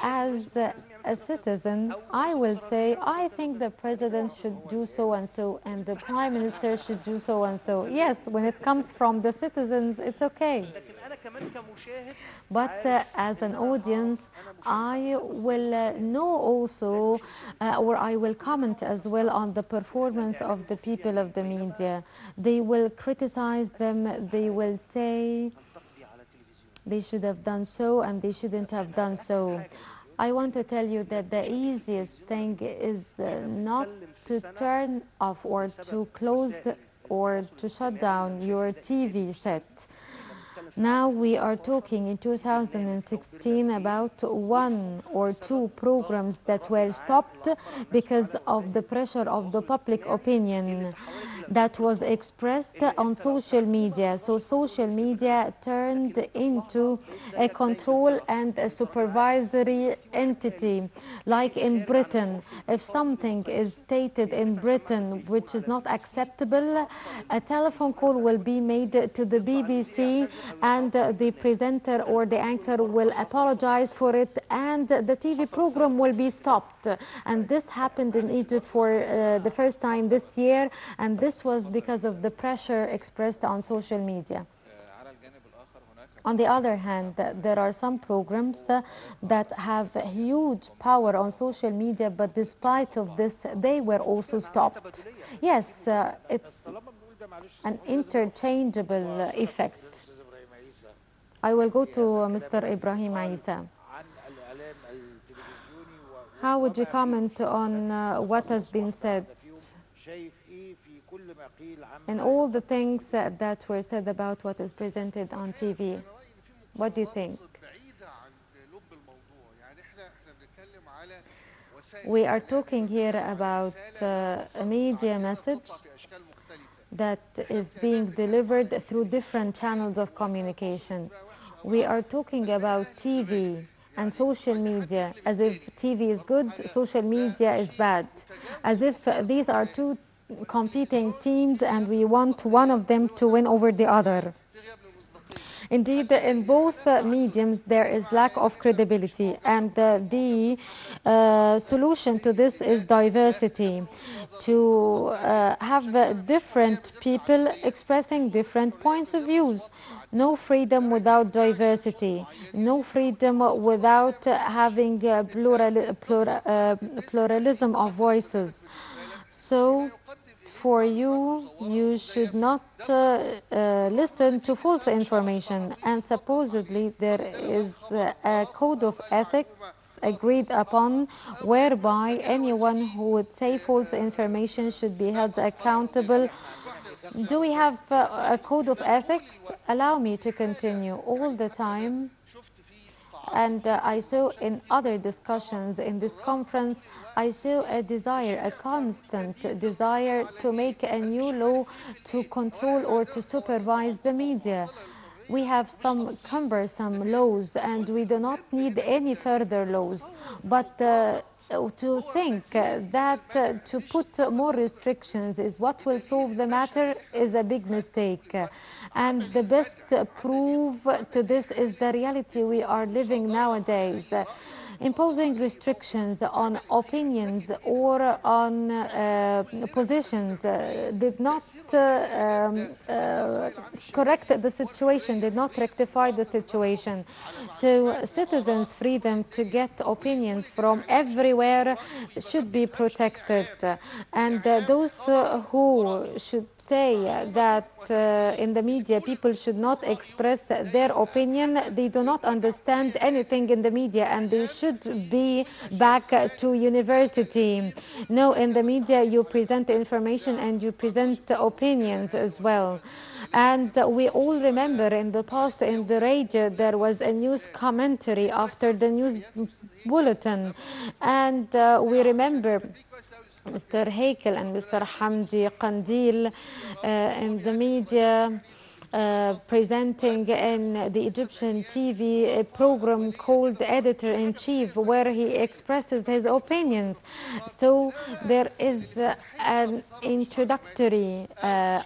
As a citizen, I will say, I think the president should do so and so, and the prime minister should do so and so. Yes, when it comes from the citizens, it's okay. But as an audience, I will know also, or I will comment as well on the performance of the people of the media. They will criticize them, they will say they should have done so and they shouldn't have done so. I want to tell you that the easiest thing is not to turn off or to close or to shut down your TV set. Now we are talking in 2016 about one or two programs that were stopped because of the pressure of the public opinion that was expressed on social media. So social media turned into a control and a supervisory entity. Like in Britain, if something is stated in Britain which is not acceptable, a telephone call will be made to the BBC and the presenter or the anchor will apologize for it and the TV program will be stopped. And this happened in Egypt for the first time this year, and this was because of the pressure expressed on social media. On the other hand, there are some programs that have huge power on social media, but despite of this, they were also stopped. Yes, it's an interchangeable effect. I will go to Mr. Ibrahim Isa. How would you comment on what has been said and all the things that were said about what is presented on TV? What do you think? We are talking here about a media message that is being delivered through different channels of communication. We are talking about TV and social media as if TV is good, social media is bad, as if these are two competing teams and we want one of them to win over the other. Indeed, in both mediums, there is lack of credibility, and the solution to this is diversity, to have different people expressing different points of views. No freedom without diversity, no freedom without having pluralism of voices. So, for you, you should not listen to false information. And supposedly there is a code of ethics agreed upon whereby anyone who would say false information should be held accountable. Do we have a code of ethics? Allow me to continue. All the time, and I saw in other discussions in this conference, I saw a desire, a constant desire to make a new law to control or to supervise the media. We have some cumbersome laws and we do not need any further laws. But to think that to put more restrictions is what will solve the matter is a big mistake. And the best proof to this is the reality we are living nowadays. Imposing restrictions on opinions or on positions did not correct the situation, did not rectify the situation. So citizens' freedom to get opinions from everywhere should be protected. And those who should say that in the media people should not express their opinion, they do not understand anything in the media and they should be back to university. No, in the media you present information and you present opinions as well. And we all remember in the past in the radio there was a news commentary after the news bulletin, and we remember Mr. Heikel and Mr. Hamdi Qandil in the media presenting in the Egyptian TV program called Editor-in-Chief, where he expresses his opinions. So there is an introductory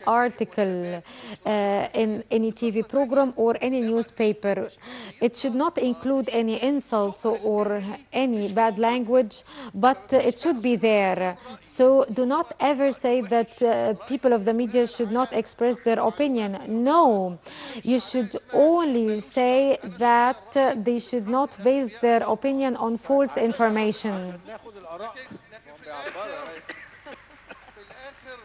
article in any TV program or any newspaper. It should not include any insults or any bad language, but it should be there. So do not ever say that people of the media should not express their opinion. No, you should only say that they should not base their opinion on false information. ناخد الاراء. في الآخر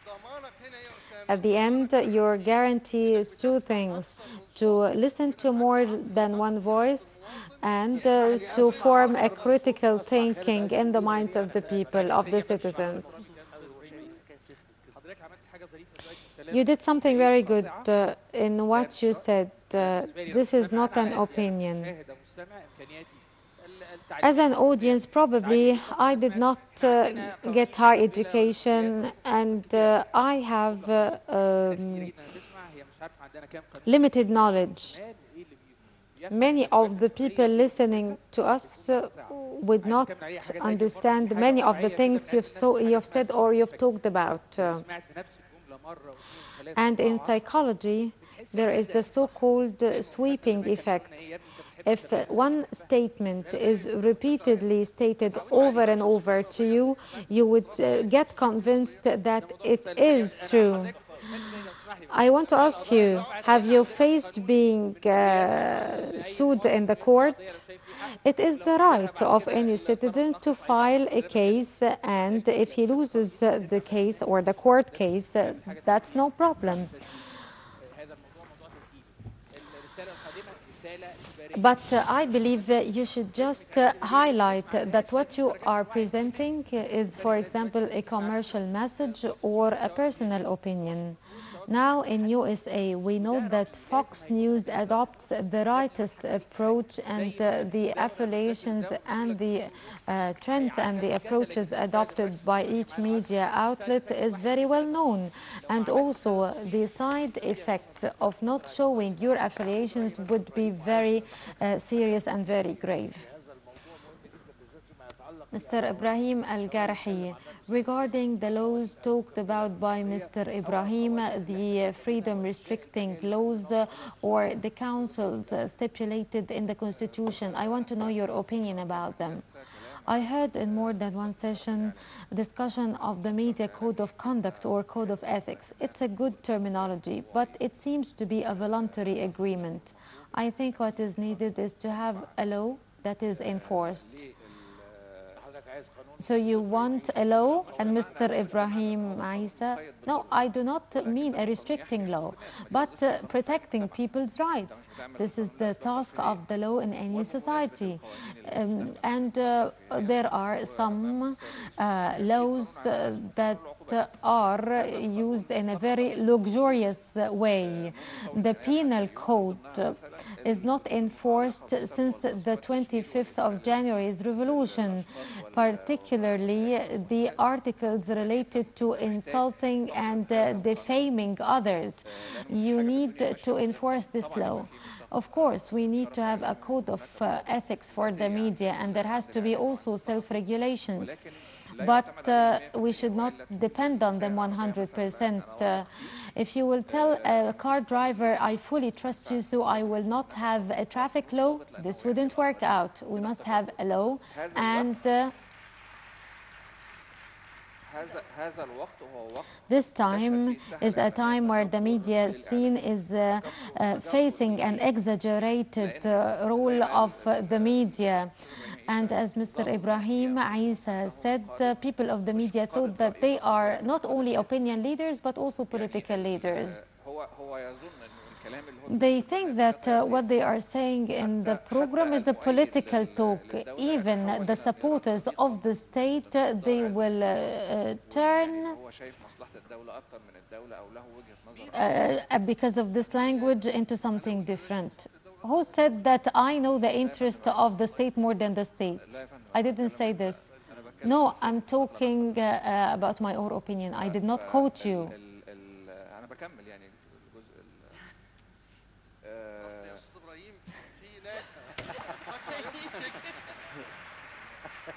ضمانك هنا يا أسامة At the end, your guarantee is two things: to listen to more than one voice and to form a critical thinking in the minds of the people, of the citizens. You did something very good in what you said. This is not an opinion. As an audience, probably I did not get high education, and I have limited knowledge. Many of the people listening to us would not understand many of the things you've said or you've talked about. And in psychology, there is the so-called sweeping effect. If one statement is repeatedly stated over and over to you, you would get convinced that it is true. I want to ask you, have you faced being sued in the court? It is the right of any citizen to file a case, and if he loses the case or the court case, that's no problem. But I believe you should just highlight that what you are presenting is, for example, a commercial message or a personal opinion. Now in USA, we know that Fox News adopts the rightist approach, and the affiliations and the trends and the approaches adopted by each media outlet is very well known. And also the side effects of not showing your affiliations would be very serious and very grave. Mr. Ibrahim Al-Garhi, regarding the laws talked about by Mr. Ibrahim, the freedom restricting laws or the councils stipulated in the Constitution, I want to know your opinion about them. I heard in more than one session discussion of the media code of conduct or code of ethics. It's a good terminology, but it seems to be a voluntary agreement. I think what is needed is to have a law that is enforced. So you want a law, and Mr. Ibrahim Isa? No, I do not mean a restricting law, but protecting people's rights. This is the task of the law in any society. And there are some laws that are used in a very luxurious way. The penal code is not enforced since the 25th of January's revolution, particularly the articles related to insulting and defaming others. You need to enforce this law. Of course, we need to have a code of ethics for the media, and there has to be also self-regulations. But we should not depend on them 100%. If you will tell a car driver, I fully trust you, so I will not have a traffic law, this wouldn't work out. We must have a law, and this time is a time where the media scene is facing an exaggerated role of the media. And as Mr. Ibrahim Isa said, people of the media thought that they are not only opinion leaders, but also political leaders. They think that what they are saying in the program is a political talk. Even the supporters of the state, they will turn because of this language into something different. Who said that I know the interest of the state more than the state? I didn't say this. No, I'm talking about my own opinion. I did not quote you. في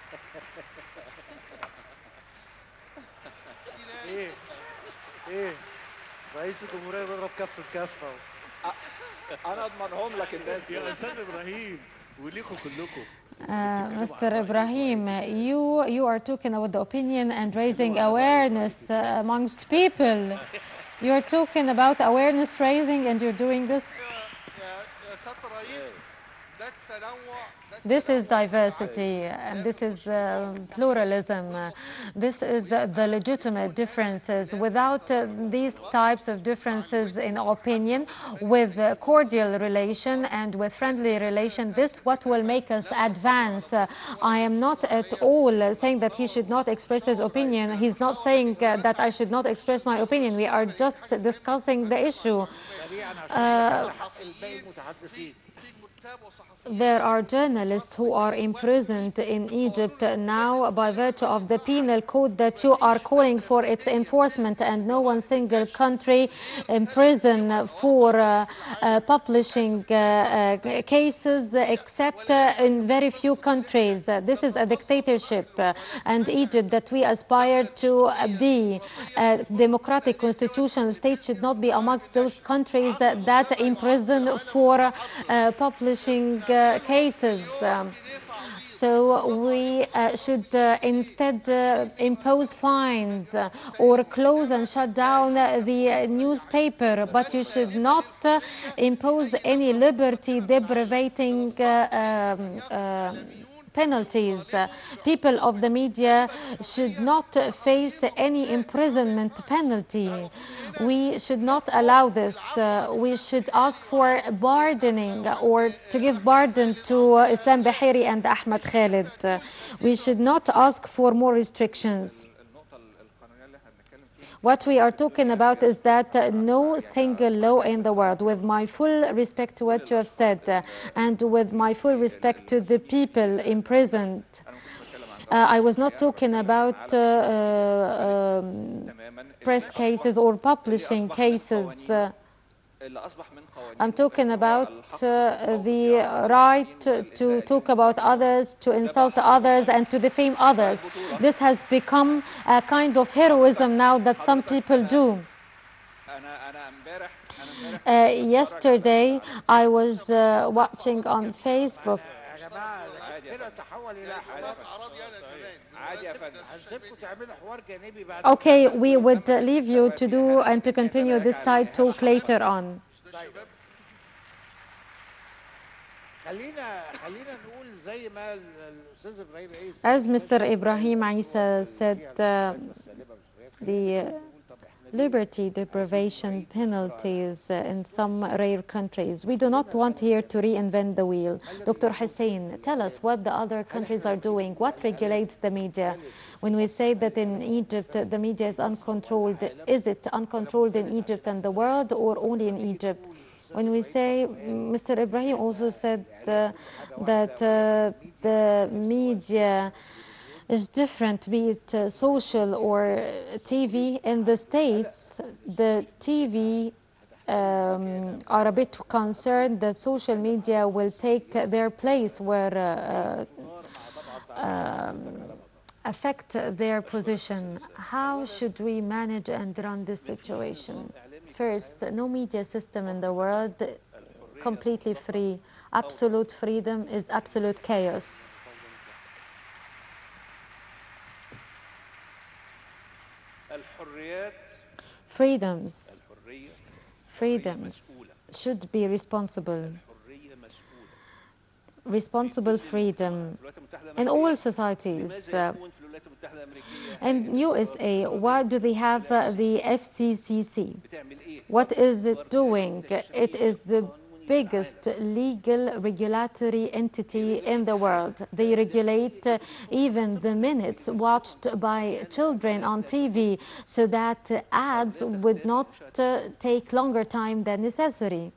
ناس ايه ايه رئيس الجمهورية بيضرب كف بكف اهو. انا اضمنهم لك الناس دي. يا استاذ ابراهيم وليكم كلكم. Mr. Ibrahim, you are talking about the opinion and raising awareness amongst people. You are talking about awareness raising and you're doing this. يا سيادة الرئيس ده التنوع This is diversity and this is pluralism. This is the legitimate differences. Without these types of differences in opinion, with cordial relation and with friendly relation, this what will make us advance. I am not at all saying that he should not express his opinion. He's not saying that I should not express my opinion. We are just discussing the issue. سريعا عشان نلحق الباقي المتحدثين. في كتاب وصحفيين There are journalists who are imprisoned in Egypt now by virtue of the penal code that you are calling for its enforcement, and no one single country in prison for publishing cases except in very few countries. This is a dictatorship, and Egypt that we aspire to be a democratic constitutional state should not be amongst those countries that imprison for publishing cases. So we should instead impose fines or close and shut down the newspaper, but you should not impose any liberty deprivating penalties. People of the media should not face any imprisonment penalty. We should not allow this. We should ask for pardoning or to give pardon to Islam Bahiri and Ahmed Khalid. We should not ask for more restrictions. What we are talking about is that no single law in the world, with my full respect to what you have said and with my full respect to the people imprisoned, I was not talking about press cases or publishing cases. I'm talking about the right to talk about others, to insult others, and to defame others. This has become a kind of heroism now that some people do. Yesterday, I was watching on Facebook. يا جماعة كده تحول إلى حوار. اعراضي انا كمان عادي يا فندم. هنسيبكم تعملوا حوار جانبي بعد. Okay, we would leave you to do and to continue this side talk later on. خلينا نقول زي ما الأستاذ إبراهيم عيسى. As Mr. Ibrahim Isa said, the liberty deprivation penalties in some rare countries. We do not want here to reinvent the wheel. Dr. Hussein, tell us what the other countries are doing. What regulates the media? When we say that in Egypt the media is uncontrolled, is it uncontrolled in Egypt and the world or only in Egypt? When we say, Mr. Ibrahim also said that the media is different, be it social or TV. In the States, the TV are a bit concerned that social media will take their place where affect their position. How should we manage and run this situation? First, no media system in the world completely free. Absolute freedom is absolute chaos. Freedoms should be responsible freedom in all societies. In USA, why do they have the FCCC? What is it doing? It is the biggest legal regulatory entity in the world. They regulate even the minutes watched by children on TV so that ads would not take longer time than necessary.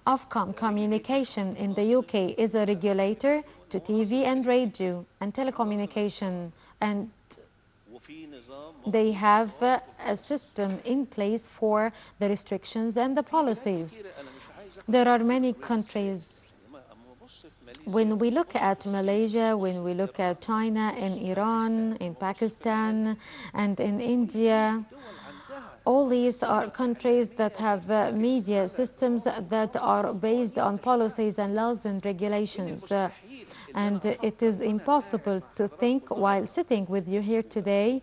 Ofcom Communication in the UK is a regulator to TV and radio and telecommunication, and they have a system in place for the restrictions and the policies. There are many countries. When we look at Malaysia, when we look at China, in Iran, in Pakistan, and in India, all these are countries that have media systems that are based on policies and laws and regulations. And it is impossible to think while sitting with you here today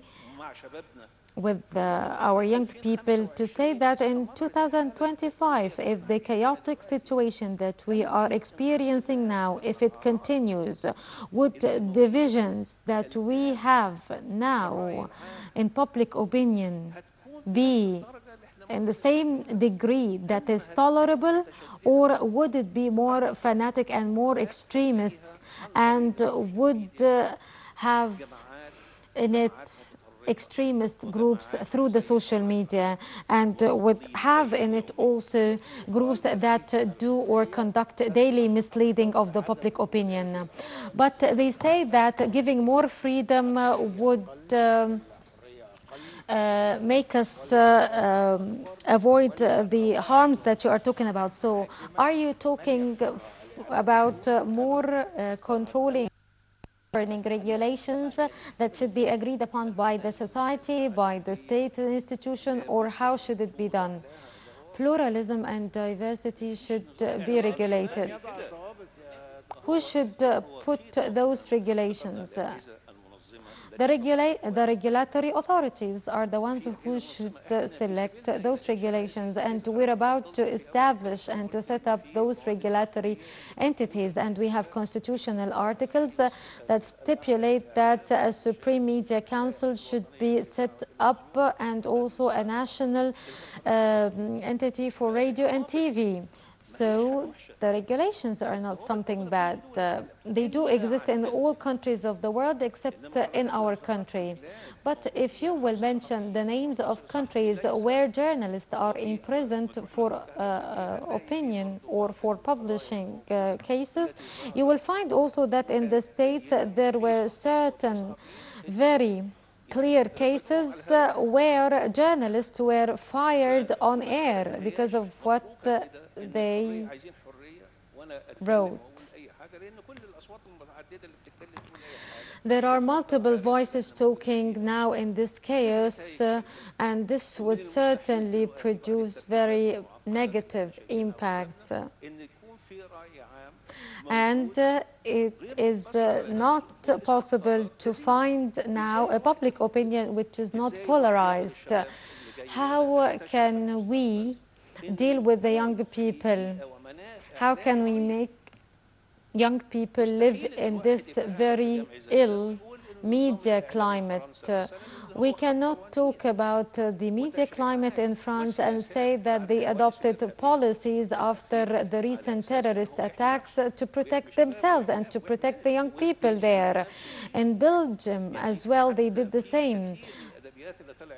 with our young people to say that in 2025, if the chaotic situation that we are experiencing now, if it continues, would divisions that we have now in public opinion be in the same degree that is tolerable, or would it be more fanatic and more extremists, and would have in it extremist groups through the social media, and would have in it also groups that do or conduct daily misleading of the public opinion. But they say that giving more freedom would make us avoid the harms that you are talking about. So are you talking about more controlling regulations that should be agreed upon by the society, by the state institution, or how should it be done? Pluralism and diversity should be regulated. Who should put those regulations? The regulatory authorities are the ones who should select those regulations, and we're about to establish and to set up those regulatory entities, and we have constitutional articles that stipulate that a Supreme Media Council should be set up, and also a national entity for radio and TV. So the regulations are not something bad. They do exist in all countries of the world except in our country. But if you will mention the names of countries where journalists are imprisoned for opinion or for publishing cases, you will find also that in the States there were certain very clear cases where journalists were fired on air because of what they wrote. There are multiple voices talking now in this chaos, and this would certainly produce very negative impacts. And it is not possible to find now a public opinion which is not polarized. How can we deal with the young people? How can we make young people live in this very ill media climate? We cannot talk about the media climate in France and say that they adopted policies after the recent terrorist attacks to protect themselves and to protect the young people there. In Belgium as well, they did the same.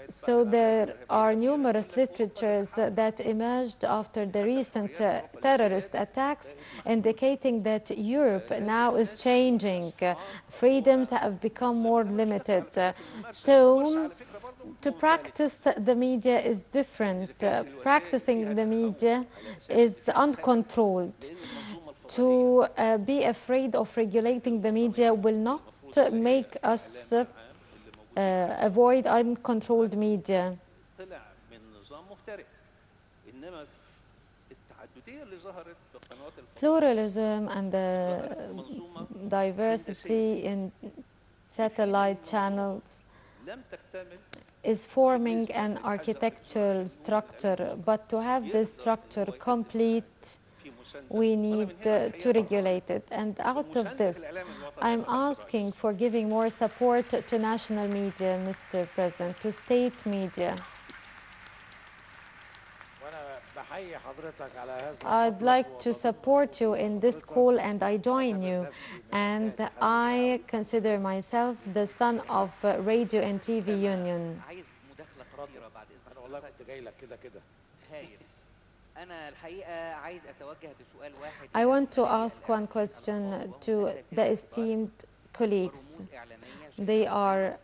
So there are numerous literatures that emerged after the recent terrorist attacks, indicating that Europe now is changing. Freedoms have become more limited. So to practice the media is different. Practicing the media is uncontrolled. To be afraid of regulating the media will not make us avoid uncontrolled media. Pluralism and the diversity in satellite channels is forming an architectural structure, but to have this structure complete, we need to regulate it. And out of this, I'm asking for giving more support to national media, Mr. President, to state media. I'd like to support you in this call, and I join you. And I consider myself the son of Radio and TV Union. I want to ask one question to the esteemed colleagues. They are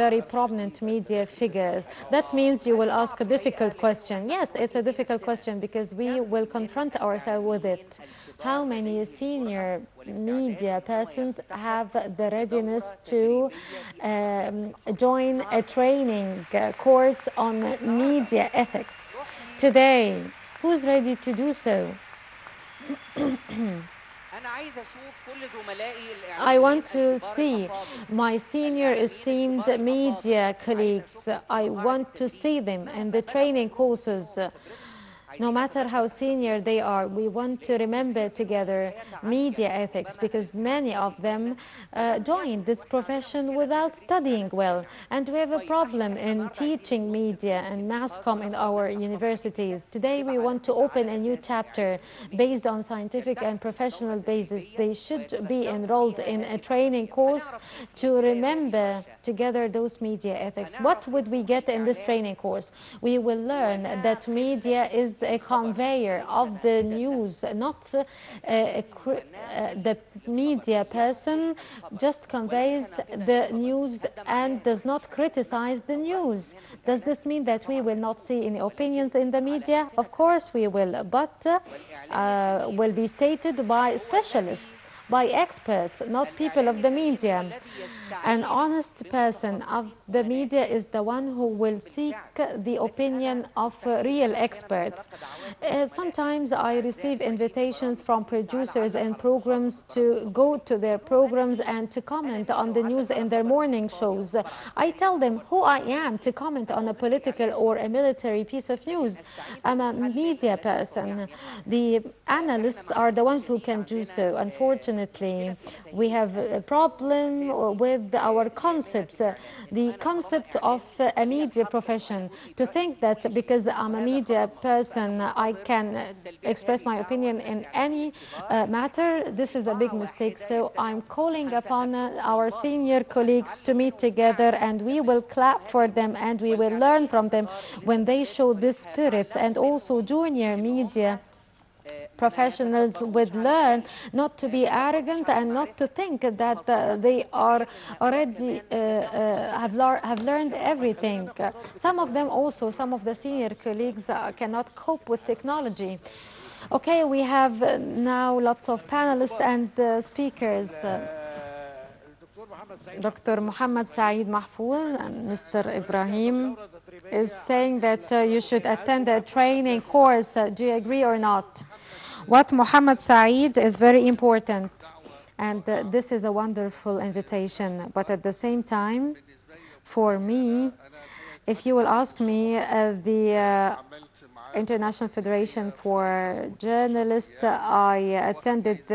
very prominent media figures. That means you will ask a difficult question. Yes, it's a difficult question because we will confront ourselves with it. How many senior media persons have the readiness to join a training course on media ethics today? Who's ready to do so? I want to see my senior esteemed media colleagues. I want to see them in the training courses. No matter how senior they are, we want to remember together media ethics because many of them joined this profession without studying well. And we have a problem in teaching media and mass comm in our universities. Today we want to open a new chapter based on scientific and professional basis. They should be enrolled in a training course to remember together those media ethics. What would we get in this training course? We will learn that media is a conveyor of the news, not the media person just conveys the news and does not criticize the news. Does this mean that we will not see any opinions in the media? Of course we will, but will be stated by specialists, by experts, not people of the media. An honest person of the media is the one who will seek the opinion of real experts. Sometimes I receive invitations from producers and programs to go to their programs and to comment on the news in their morning shows. I tell them who I am to comment on a political or a military piece of news. I'm a media person. The analysts are the ones who can do so. Unfortunately, we have a problem with our concepts, the concept of a media profession. To think that because I'm a media person, I can express my opinion in any matter, this is a big mistake. So I'm calling upon our senior colleagues to meet together, and we will clap for them and we will learn from them when they show this spirit. And also junior media professionals would learn not to be arrogant and not to think that they are already have learned everything. Some of them also, some of the senior colleagues cannot cope with technology. Okay, we have now lots of panelists and speakers. Dr. Muhammad Saeed Mahfouz and Mr. Ibrahim is saying that you should attend a training course. Do you agree or not? What Muhammad Saeed is very important, and this is a wonderful invitation. But at the same time, for me, if you will ask me, the International Federation for Journalists, I attended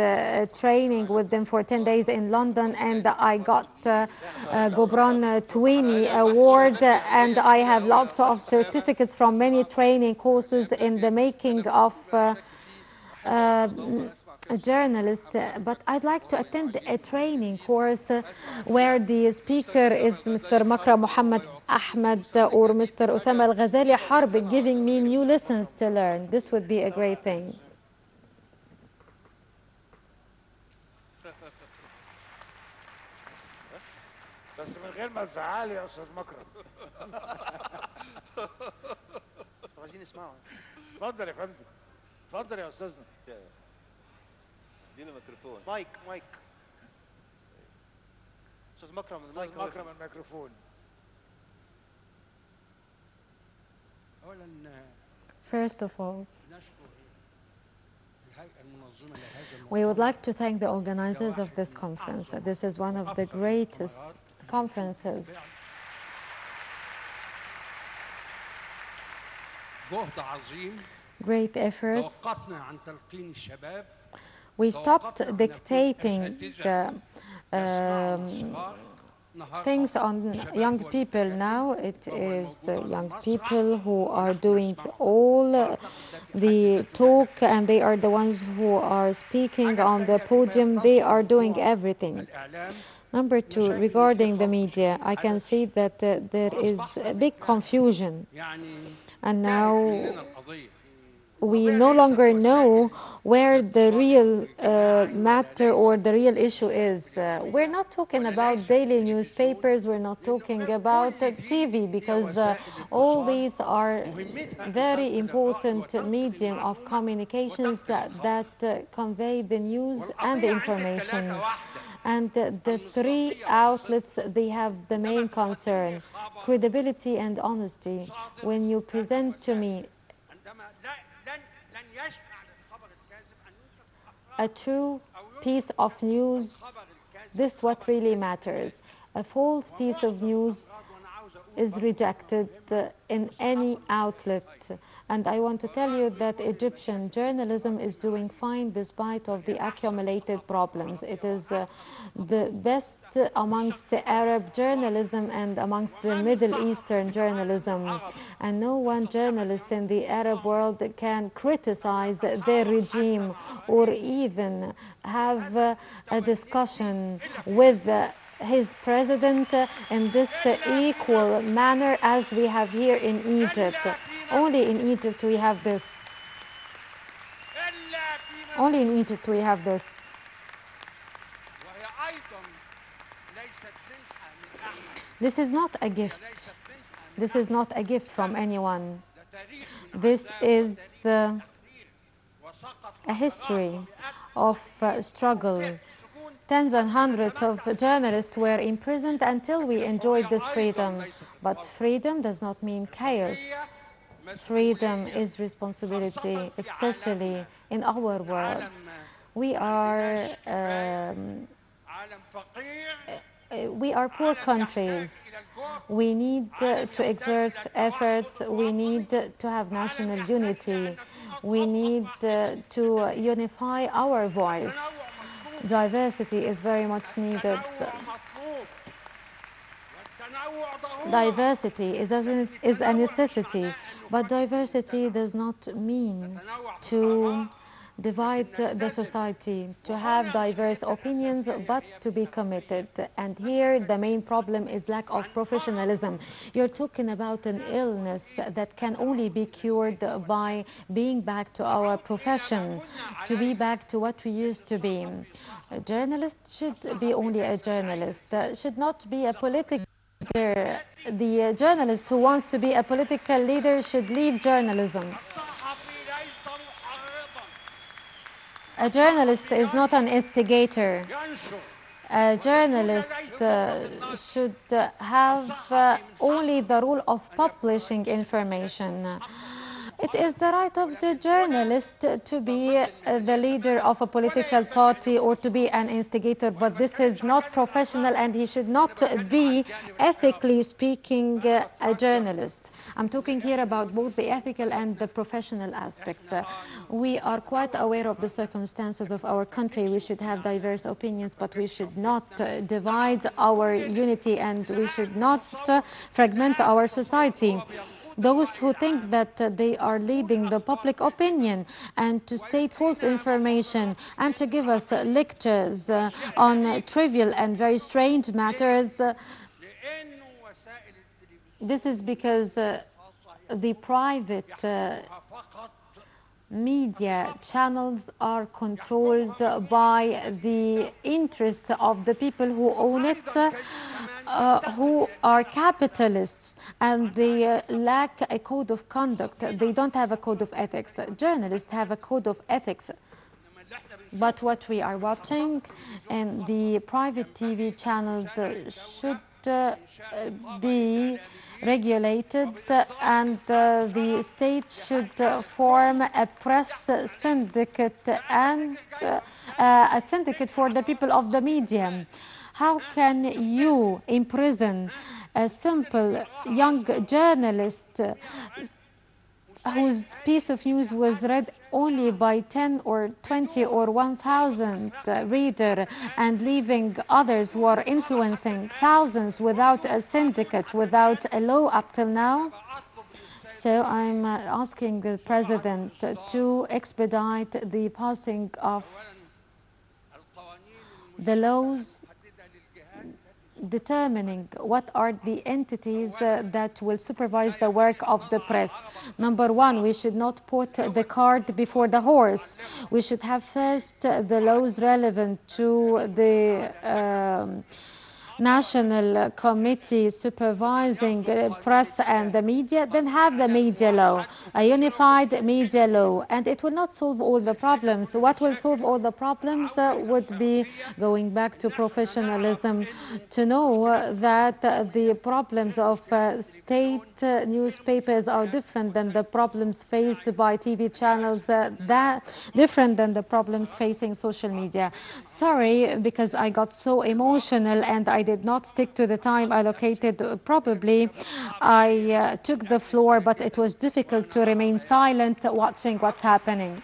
training with them for 10 days in London, and I got Gobran Twini Award, and I have lots of certificates from many training courses in the making of a journalist, but I'd like to attend a training course where the speaker is Mr. Makram Muhammad Ahmed or Mr. Osama Al-Ghazali Harb, giving me new lessons to learn. This would be a great thing. بس من غير ما تزعلي يا استاذ مكرم. عايزين نسمعه. اتفضل يا فندم. اتفضل يا استاذنا. ادينا ميكروفون. مايك. استاذ مكرم الميكروفون. First of all, we would like to thank the organizers of this conference. This is one of the greatest conferences. Great efforts. We stopped dictating things on young people. Now it is young people who are doing all the talk, and they are the ones who are speaking on the podium. They are doing everything. Number two, regarding the media, I can see that there is a big confusion. And now we no longer know where the real matter or the real issue is. We're not talking about daily newspapers, we're not talking about TV, because all these are very important medium of communications that convey the news and the information. And the three outlets, they have the main concern: credibility and honesty. When you present to me a true piece of news, this is what really matters. A false piece of news is rejected in any outlet. And I want to tell you that Egyptian journalism is doing fine despite of the accumulated problems. It is the best amongst the Arab journalism and amongst the Middle Eastern journalism. And no one journalist in the Arab world can criticize their regime or even have a discussion with his president in this equal manner as we have here in Egypt. Only in Egypt we have this. Only in Egypt we have this. This is not a gift. This is not a gift from anyone. This is a history of struggle. Tens and hundreds of journalists were imprisoned until we enjoyed this freedom. But freedom does not mean chaos. Freedom is responsibility, especially in our world. We are poor countries. We need to exert efforts. We need to have national unity. We need to unify our voice. Diversity is very much needed. Diversity is a necessity, but diversity does not mean to divide the society, to have diverse opinions, but to be committed. And here the main problem is lack of professionalism. You're talking about an illness that can only be cured by being back to our profession, to be back to what we used to be. A journalist should be only a journalist, should not be a political leader. The journalist who wants to be a political leader should leave journalism. A journalist is not an instigator. A journalist should have only the role of publishing information. It is the right of the journalist to be the leader of a political party or to be an instigator, but this is not professional, and he should not be, ethically speaking, a journalist. I'm talking here about both the ethical and the professional aspect. We are quite aware of the circumstances of our country. We should have diverse opinions, but we should not divide our unity, and we should not fragment our society. Those who think that they are leading the public opinion and to state false information and to give us lectures on trivial and very strange matters, this is because the private media channels are controlled by the interests of the people who own it, who are capitalists, and they lack a code of conduct. They don't have a code of ethics. Journalists have a code of ethics. But what we are watching in the private TV channels should be regulated, and the state should form a press syndicate and a syndicate for the people of the media. How can you imprison a simple young journalist whose piece of news was read only by 10 or 20 or 1,000 reader, and leaving others who are influencing thousands without a syndicate, without a law up till now? So I'm asking the President to expedite the passing of the laws determining what are the entities that will supervise the work of the press. Number one, we should not put the cart before the horse. We should have first the laws relevant to the national committee supervising press and the media, then have the media law, a unified media law, and it will not solve all the problems. What will solve all the problems would be going back to professionalism, to know that the problems of state newspapers are different than the problems faced by TV channels, that different than the problems facing social media. Sorry, because I got so emotional and I did not stick to the time allocated. Probably I took the floor, but it was difficult to remain silent watching what's happening.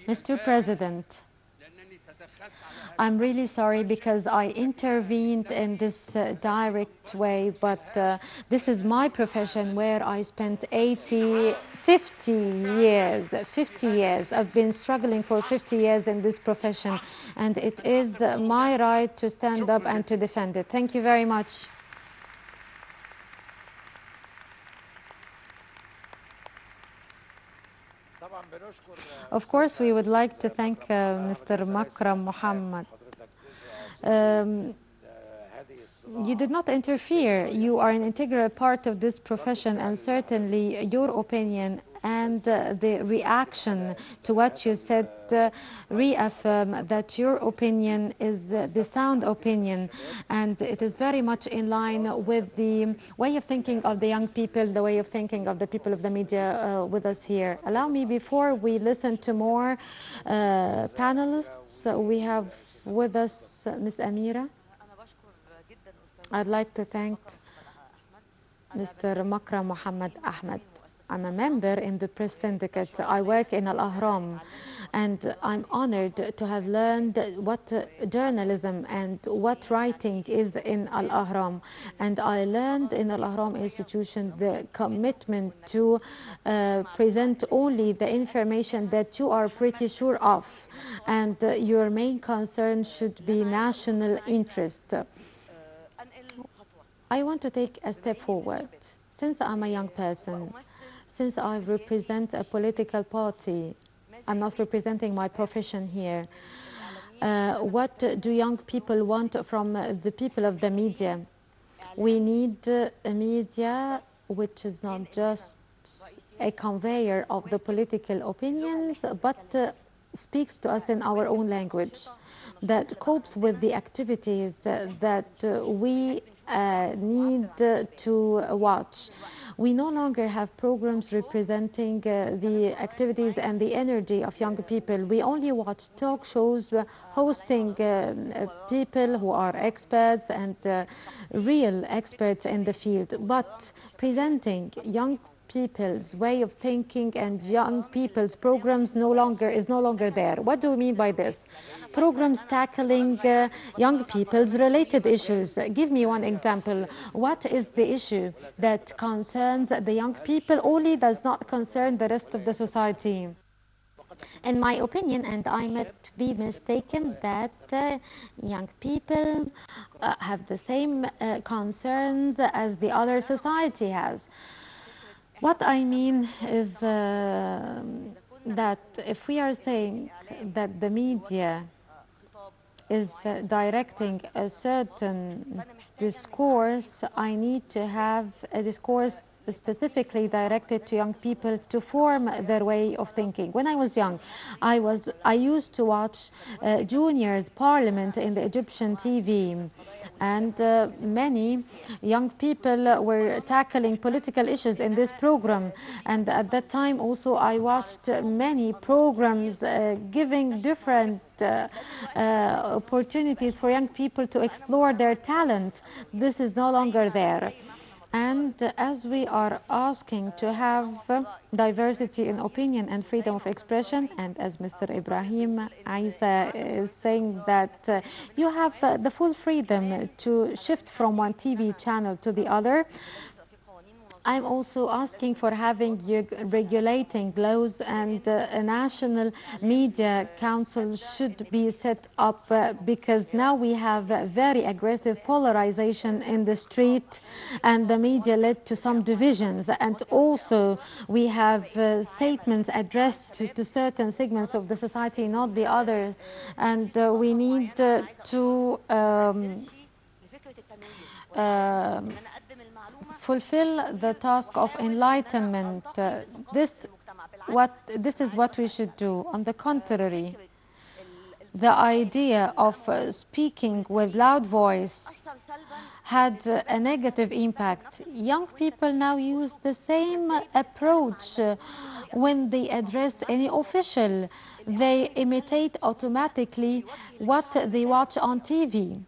Mr. President, I'm really sorry because I intervened in this direct way, but this is my profession where I spent 50 years. I've been struggling for 50 years in this profession, and it is my right to stand up and to defend it. Thank you very much. Of course, we would like to thank Mr. Makram Muhammad. You did not interfere. You are an integral part of this profession, and certainly your opinion and the reaction to what you said reaffirm that your opinion is the sound opinion, and it is very much in line with the way of thinking of the young people, the way of thinking of the people of the media with us here. Allow me, before we listen to more panelists, we have with us Ms. Amira. I'd like to thank Mr. Makram Muhammad Ahmed. I'm a member in the press syndicate. I work in Al Ahram, and I'm honored to have learned what journalism and what writing is in Al Ahram. And I learned in Al Ahram institution the commitment to present only the information that you are pretty sure of, and your main concern should be national interest. I want to take a step forward. Since I'm a young person, since I represent a political party, I'm not representing my profession here. What do young people want from the people of the media? We need a media which is not just a conveyor of the political opinions, but speaks to us in our own language, that copes with the activities that we need to watch. We no longer have programs representing the activities and the energy of young people. We only watch talk shows hosting people who are experts and real experts in the field, but presenting young people's way of thinking and young people's programs is no longer there. What do we mean by this? Programs tackling young people's related issues. Give me one example. What is the issue that concerns the young people only does not concern the rest of the society? In my opinion, and I might be mistaken, that young people have the same concerns as the other society has. What I mean is that if we are saying that the media is directing a certain discourse, I need to have a discourse specifically directed to young people to form their way of thinking. When I was young, I used to watch Junior's Parliament in the Egyptian TV. And many young people were tackling political issues in this program. And at that time also I watched many programs giving different opportunities for young people to explore their talents. This is no longer there. And as we are asking to have diversity in opinion and freedom of expression, and as Mr. Ibrahim Isa is saying that you have the full freedom to shift from one TV channel to the other, I'm also asking for having regulating laws, and a national media council should be set up because now we have very aggressive polarization in the street, and the media led to some divisions. And also we have statements addressed to certain segments of the society, not the others. And we need to fulfill the task of enlightenment. This is what we should do. On the contrary, the idea of speaking with loud voice had a negative impact. Young people now use the same approach when they address any official. They imitate automatically what they watch on TV.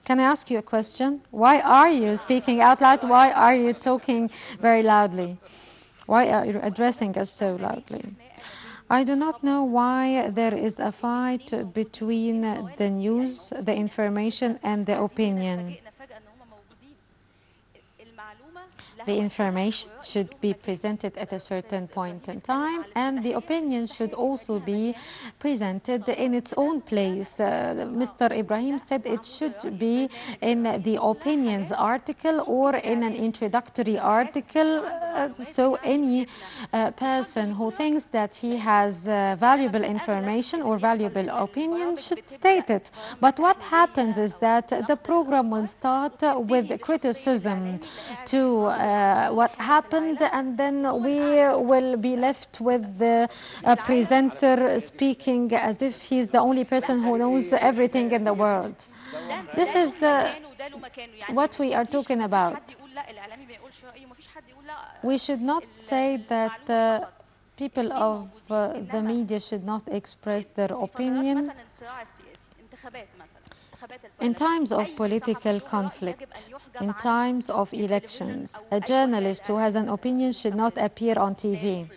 Can I ask you a question? Why are you speaking out loud? Why are you talking very loudly? Why are you addressing us so loudly? I do not know why there is a fight between the news, the information, and the opinion. The information should be presented at a certain point in time, and the opinion should also be presented in its own place. Mr. Ibrahim said it should be in the opinions article or in an introductory article, so any person who thinks that he has valuable information or valuable opinion should state it. But what happens is that the program will start with criticism to what happened, and then we will be left with the presenter speaking as if he's the only person who knows everything in the world. This is what we are talking about. We should not say that people of the media should not express their opinion. In times of political conflict, in times of elections, a journalist who has an opinion should not appear on TV.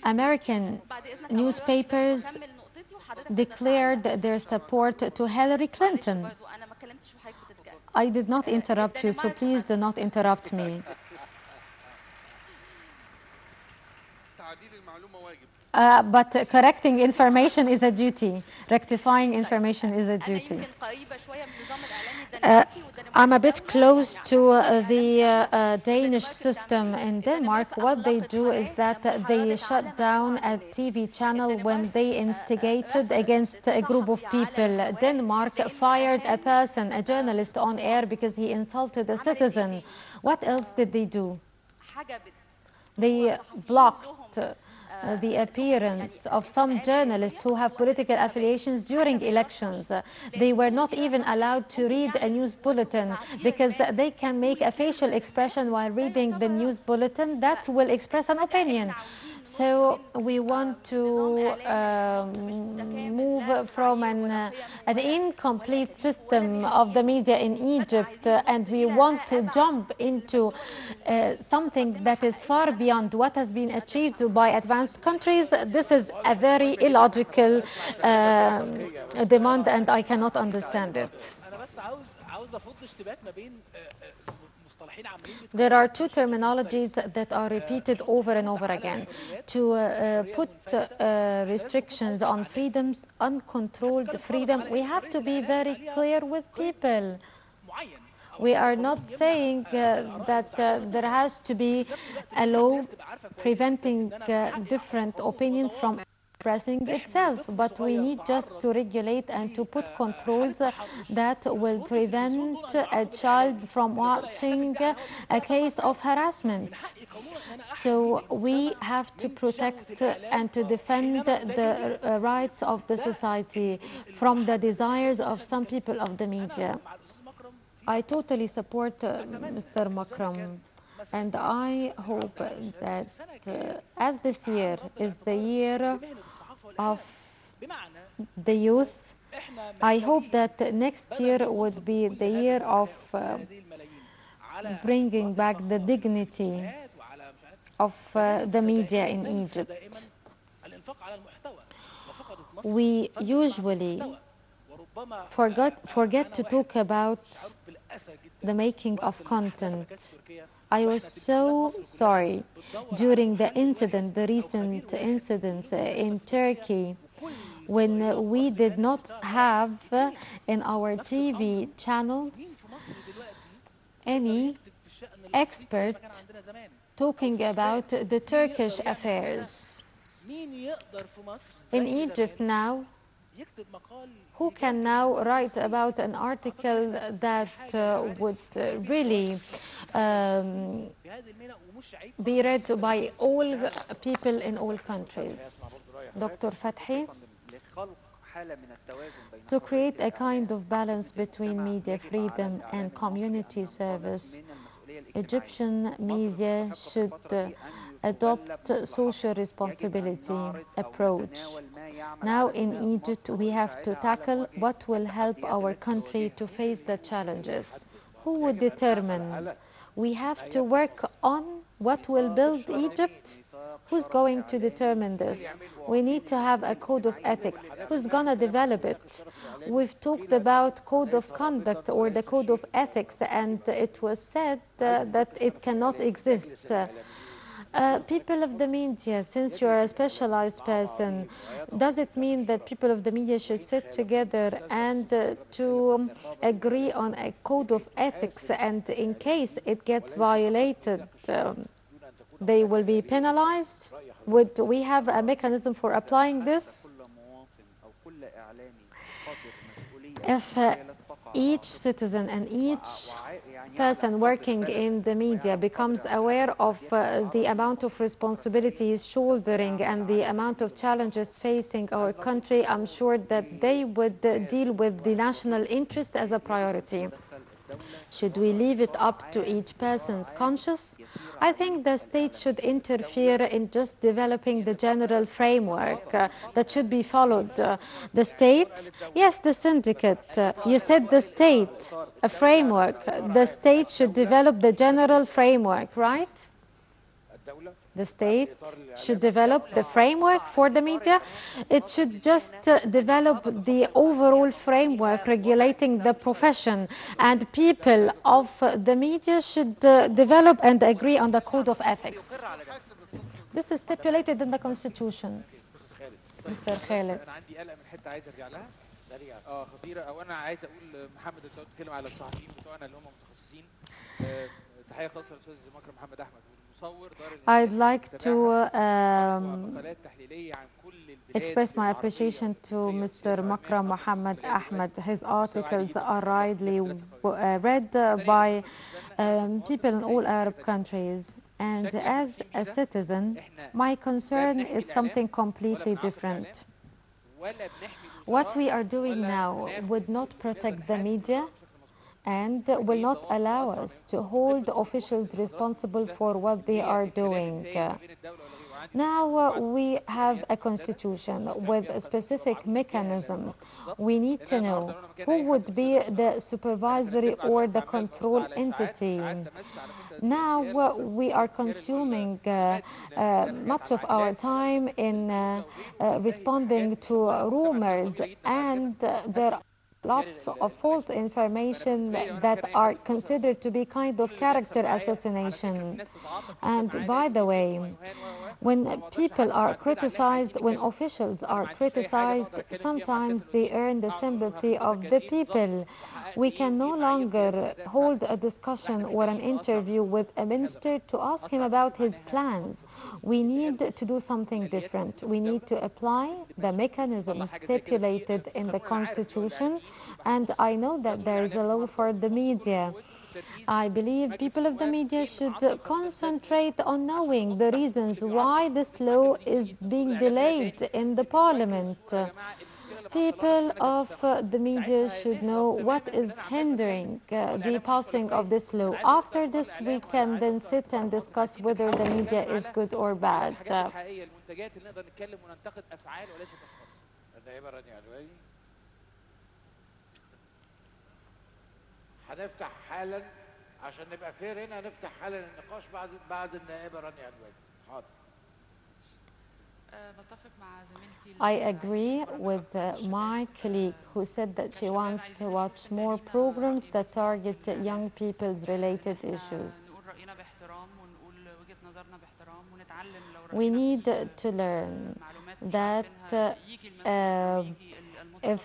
American newspapers declared their support to Hillary Clinton. I did not interrupt you, so please do not interrupt me. But correcting information is a duty. Rectifying information is a duty. I'm a bit close to the Danish system in Denmark. What they do is that they shut down a TV channel when they instigated against a group of people. Denmark fired a person, a journalist, on air because he insulted a citizen. What else did they do? They blocked the appearance of some journalists who have political affiliations during elections. They were not even allowed to read a news bulletin because they can make a facial expression while reading the news bulletin that will express an opinion. So we want to move from an incomplete system of the media in Egypt, and we want to jump into something that is far beyond what has been achieved by advanced countries. This is a very illogical demand, and I cannot understand it. There are two terminologies that are repeated over and over again. To put restrictions on freedoms, uncontrolled freedom, we have to be very clear with people. We are not saying that there has to be a law preventing different opinions from expressing itself, but we need just to regulate and to put controls that will prevent a child from watching a case of harassment. So we have to protect and to defend the rights of the society from the desires of some people of the media. I totally support Mr. Makram, and I hope that as this year is the year of the youth, I hope that next year would be the year of bringing back the dignity of the media in Egypt. We usually forget to talk about the making of content. I was so sorry during the incident, the recent incidents in Turkey, when we did not have in our TV channels any expert talking about the Turkish affairs. In Egypt now, who can now write about an article that would really be read by all people in all countries? Dr. Fathi? To create a kind of balance between media freedom and community service, Egyptian media should adopt social responsibility approach. Now in Egypt, we have to tackle what will help our country to face the challenges. Who would determine? We have to work on what will build Egypt. Who's going to determine this? We need to have a code of ethics. Who's going to develop it? We've talked about code of conduct or the code of ethics, and it was said that it cannot exist. People of the media, since you're a specialized person, does it mean that people of the media should sit together and to agree on a code of ethics, and in case it gets violated, they will be penalized? Would we have a mechanism for applying this? If each citizen and each person working in the media becomes aware of the amount of responsibility he's shouldering and the amount of challenges facing our country, I'm sure that they would deal with the national interest as a priority. Should we leave it up to each person's conscience? I think the state should interfere in just developing the general framework that should be followed. The state, yes, the syndicate. You said the state, a framework. The state should develop the general framework, right? The state should develop the framework for the media. It should just develop the overall framework regulating the profession, and people of the media should develop and agree on the code of ethics. This is stipulated in the Constitution. Mr. Khaled. عندي قلق من حته عايز ارجع لها خطيره. او انا عايز اقول محمد انت بتتكلم على الصحفيين بتوعنا اللي هم متخصصين. تحيه خاصه للاستاذ مكرم محمد احمد. I'd like to express my appreciation to Mr. Makram Mohammed Ahmed. His articles are widely read by people in all Arab countries. And as a citizen, my concern is something completely different. What we are doing now would not protect the media and will not allow us to hold officials responsible for what they are doing. Now we have a constitution with specific mechanisms. We need to know who would be the supervisory or the control entity. Now we are consuming much of our time in responding to rumors, and there are lots of false information that are considered to be kind of character assassination. And by the way, when people are criticized, when officials are criticized, sometimes they earn the sympathy of the people. We can no longer hold a discussion or an interview with a minister to ask him about his plans. We need to do something different. We need to apply the mechanism stipulated in the Constitution, and I know that there is a law for the media. I believe people of the media should concentrate on knowing the reasons why this law is being delayed in the parliament. People of the media should know what is hindering the passing of this law. After this, we can then sit and discuss whether the media is good or bad. هنفتح حالا عشان نبقى فير هنا، هنفتح حالا النقاش بعد النائبه رانيا علواني. حاضر. I agree with my colleague who said that she wants to watch more programs that target young people's related issues. We need to learn that if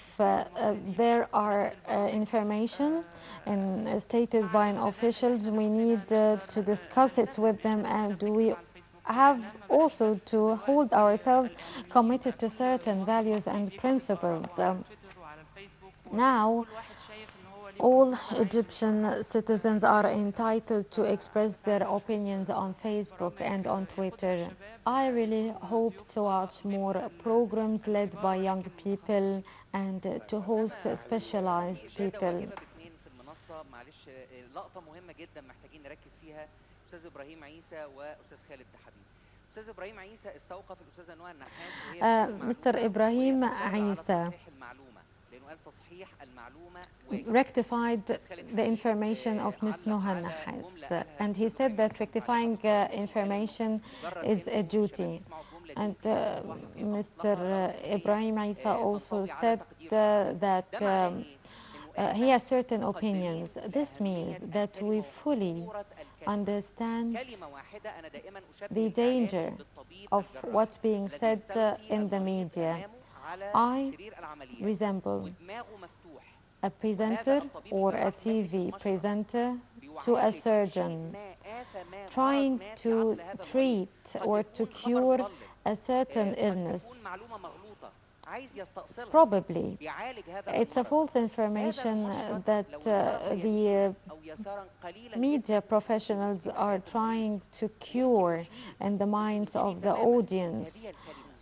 there are information and stated by an officials, we need to discuss it with them, and we have also to hold ourselves committed to certain values and principles. Now, all Egyptian citizens are entitled to express their opinions on Facebook and on Twitter. I really hope to watch more programs led by young people and to host specialized people. كده باثنين في المنصه، معلش لقطه مهمه جدا محتاجين نركز فيها. استاذ ابراهيم عيسى واستاذ خالد حبيب. استاذ ابراهيم عيسى استوقف الاستاذه نوى النحاس وهي Mr. Ibrahim Isa rectified the information of Ms. Noha Nahas, and he said that rectifying information is a duty. And Mr. Ibrahim Isa also said that he has certain opinions. This means that we fully understand the danger of what's being said in the media. I resemble a presenter or a TV presenter to a surgeon trying to treat or to cure a certain illness. Probably it's a false information that the media professionals are trying to cure in the minds of the audience.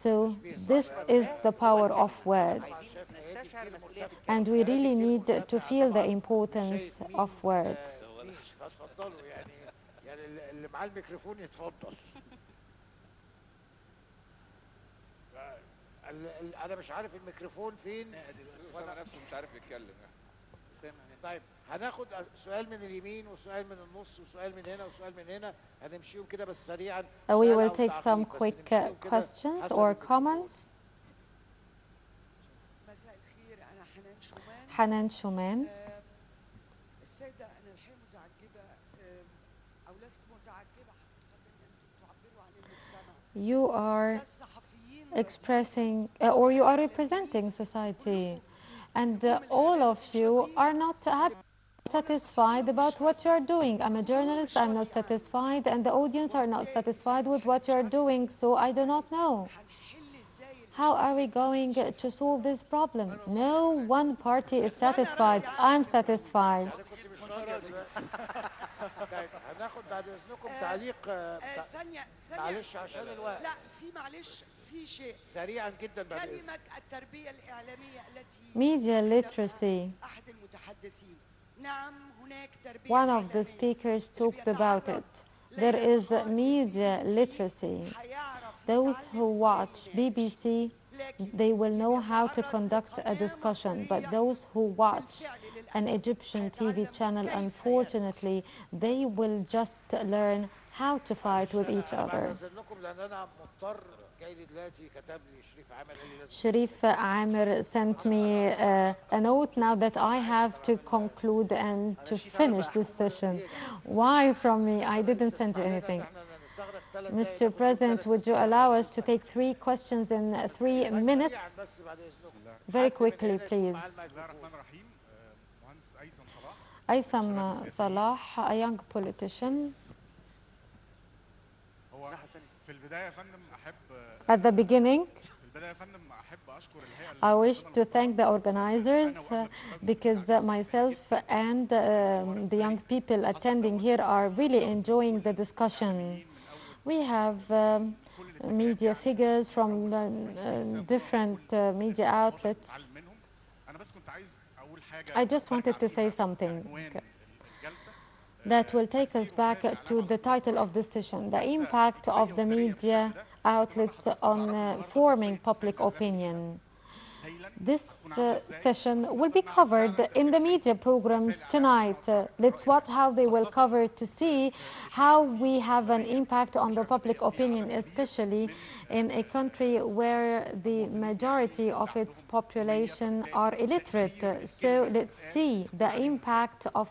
So this is the power of words, and we really need to feel the importance of words. انا مش عارف الميكروفون فين. اسامه نفسه مش عارف يتكلم. طيب هناخد سؤال من اليمين وسؤال من النص وسؤال من هنا وسؤال من هنا، هنمشيهم كده بس سريعا. We will take some quick questions or comments. مساء الخير، انا حنان شومان. حنان شومان. السيده انا الحقيقه متعجبه او لست متعجبه حقيقه ان تعبروا عن المجتمع. You are expressing or you are representing society, and all of you are not satisfied about what you are doing. I'm a journalist, I'm not satisfied, and the audience are not satisfied with what you are doing, so I do not know. How are we going to solve this problem? No one party is satisfied. I'm satisfied. هناخد بعد اذنكم تعليق ثانيه معلش عشان الوقت. لا في معلش في شيء سريعا جدا بعد اذنك. كلمه التربيه الاعلاميه التي Media literacy. احد المتحدثين. نعم هناك تربيه. One of the speakers talked about it. There is media literacy. Those who watch BBC, they will know how to conduct a discussion, but those who watch an Egyptian TV channel, unfortunately, they will just learn how to fight with each other. Sharif Amir sent me a note now that I have to conclude and to finish this session. Why from me? I didn't send you anything. Mr. President, would you allow us to take 3 questions in 3 minutes? Very quickly, please. Aysam Salah, a young politician. At the beginning, I wish to thank the organizers because myself and the young people attending here are really enjoying the discussion. We have media figures from different media outlets. I just wanted to say something that will take us back to the title of this session, the impact of the media outlets on forming public opinion. This session will be covered in the media programs tonight. Let's watch how they will cover to see how we have an impact on the public opinion, especially in a country where the majority of its population are illiterate. So let's see the impact of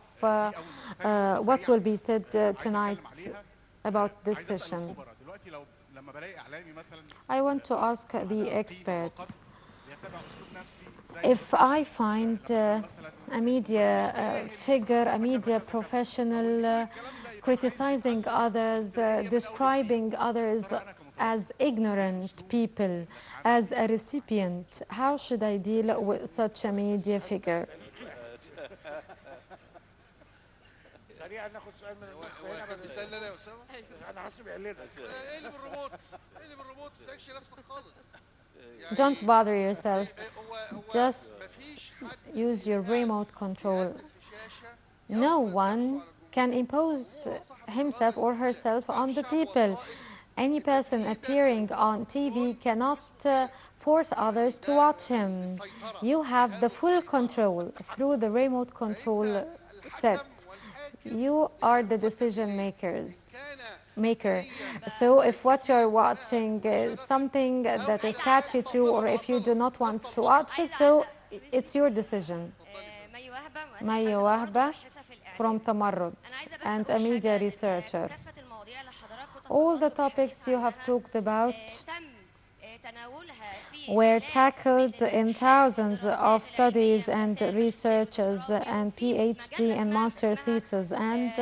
what will be said tonight about this session. I want to ask the experts, if I find a media figure, a media professional criticizing others, describing others as ignorant people, as a recipient, how should I deal with such a media figure? سريعا ناخد سؤال من النص هنا كان بيسالني انا يا اسامه انا حاسه بيقلدك اقلب الريموت اقلب الريموت ما تسالش نفسك خالص Don't bother yourself. هو Just مفيش حد use your remote control. في شاشه No one can impose himself or herself on the people. Any person appearing on TV cannot force others to watch him. You have the full control through the remote control set. You are the decision maker. So if what you're watching is something that is catchy to you, or if you do not want to watch it, so it's your decision. Maya Wahba from Tamarrud and a media researcher. All the topics you have talked about were tackled in thousands of studies and researches and PhD and master theses and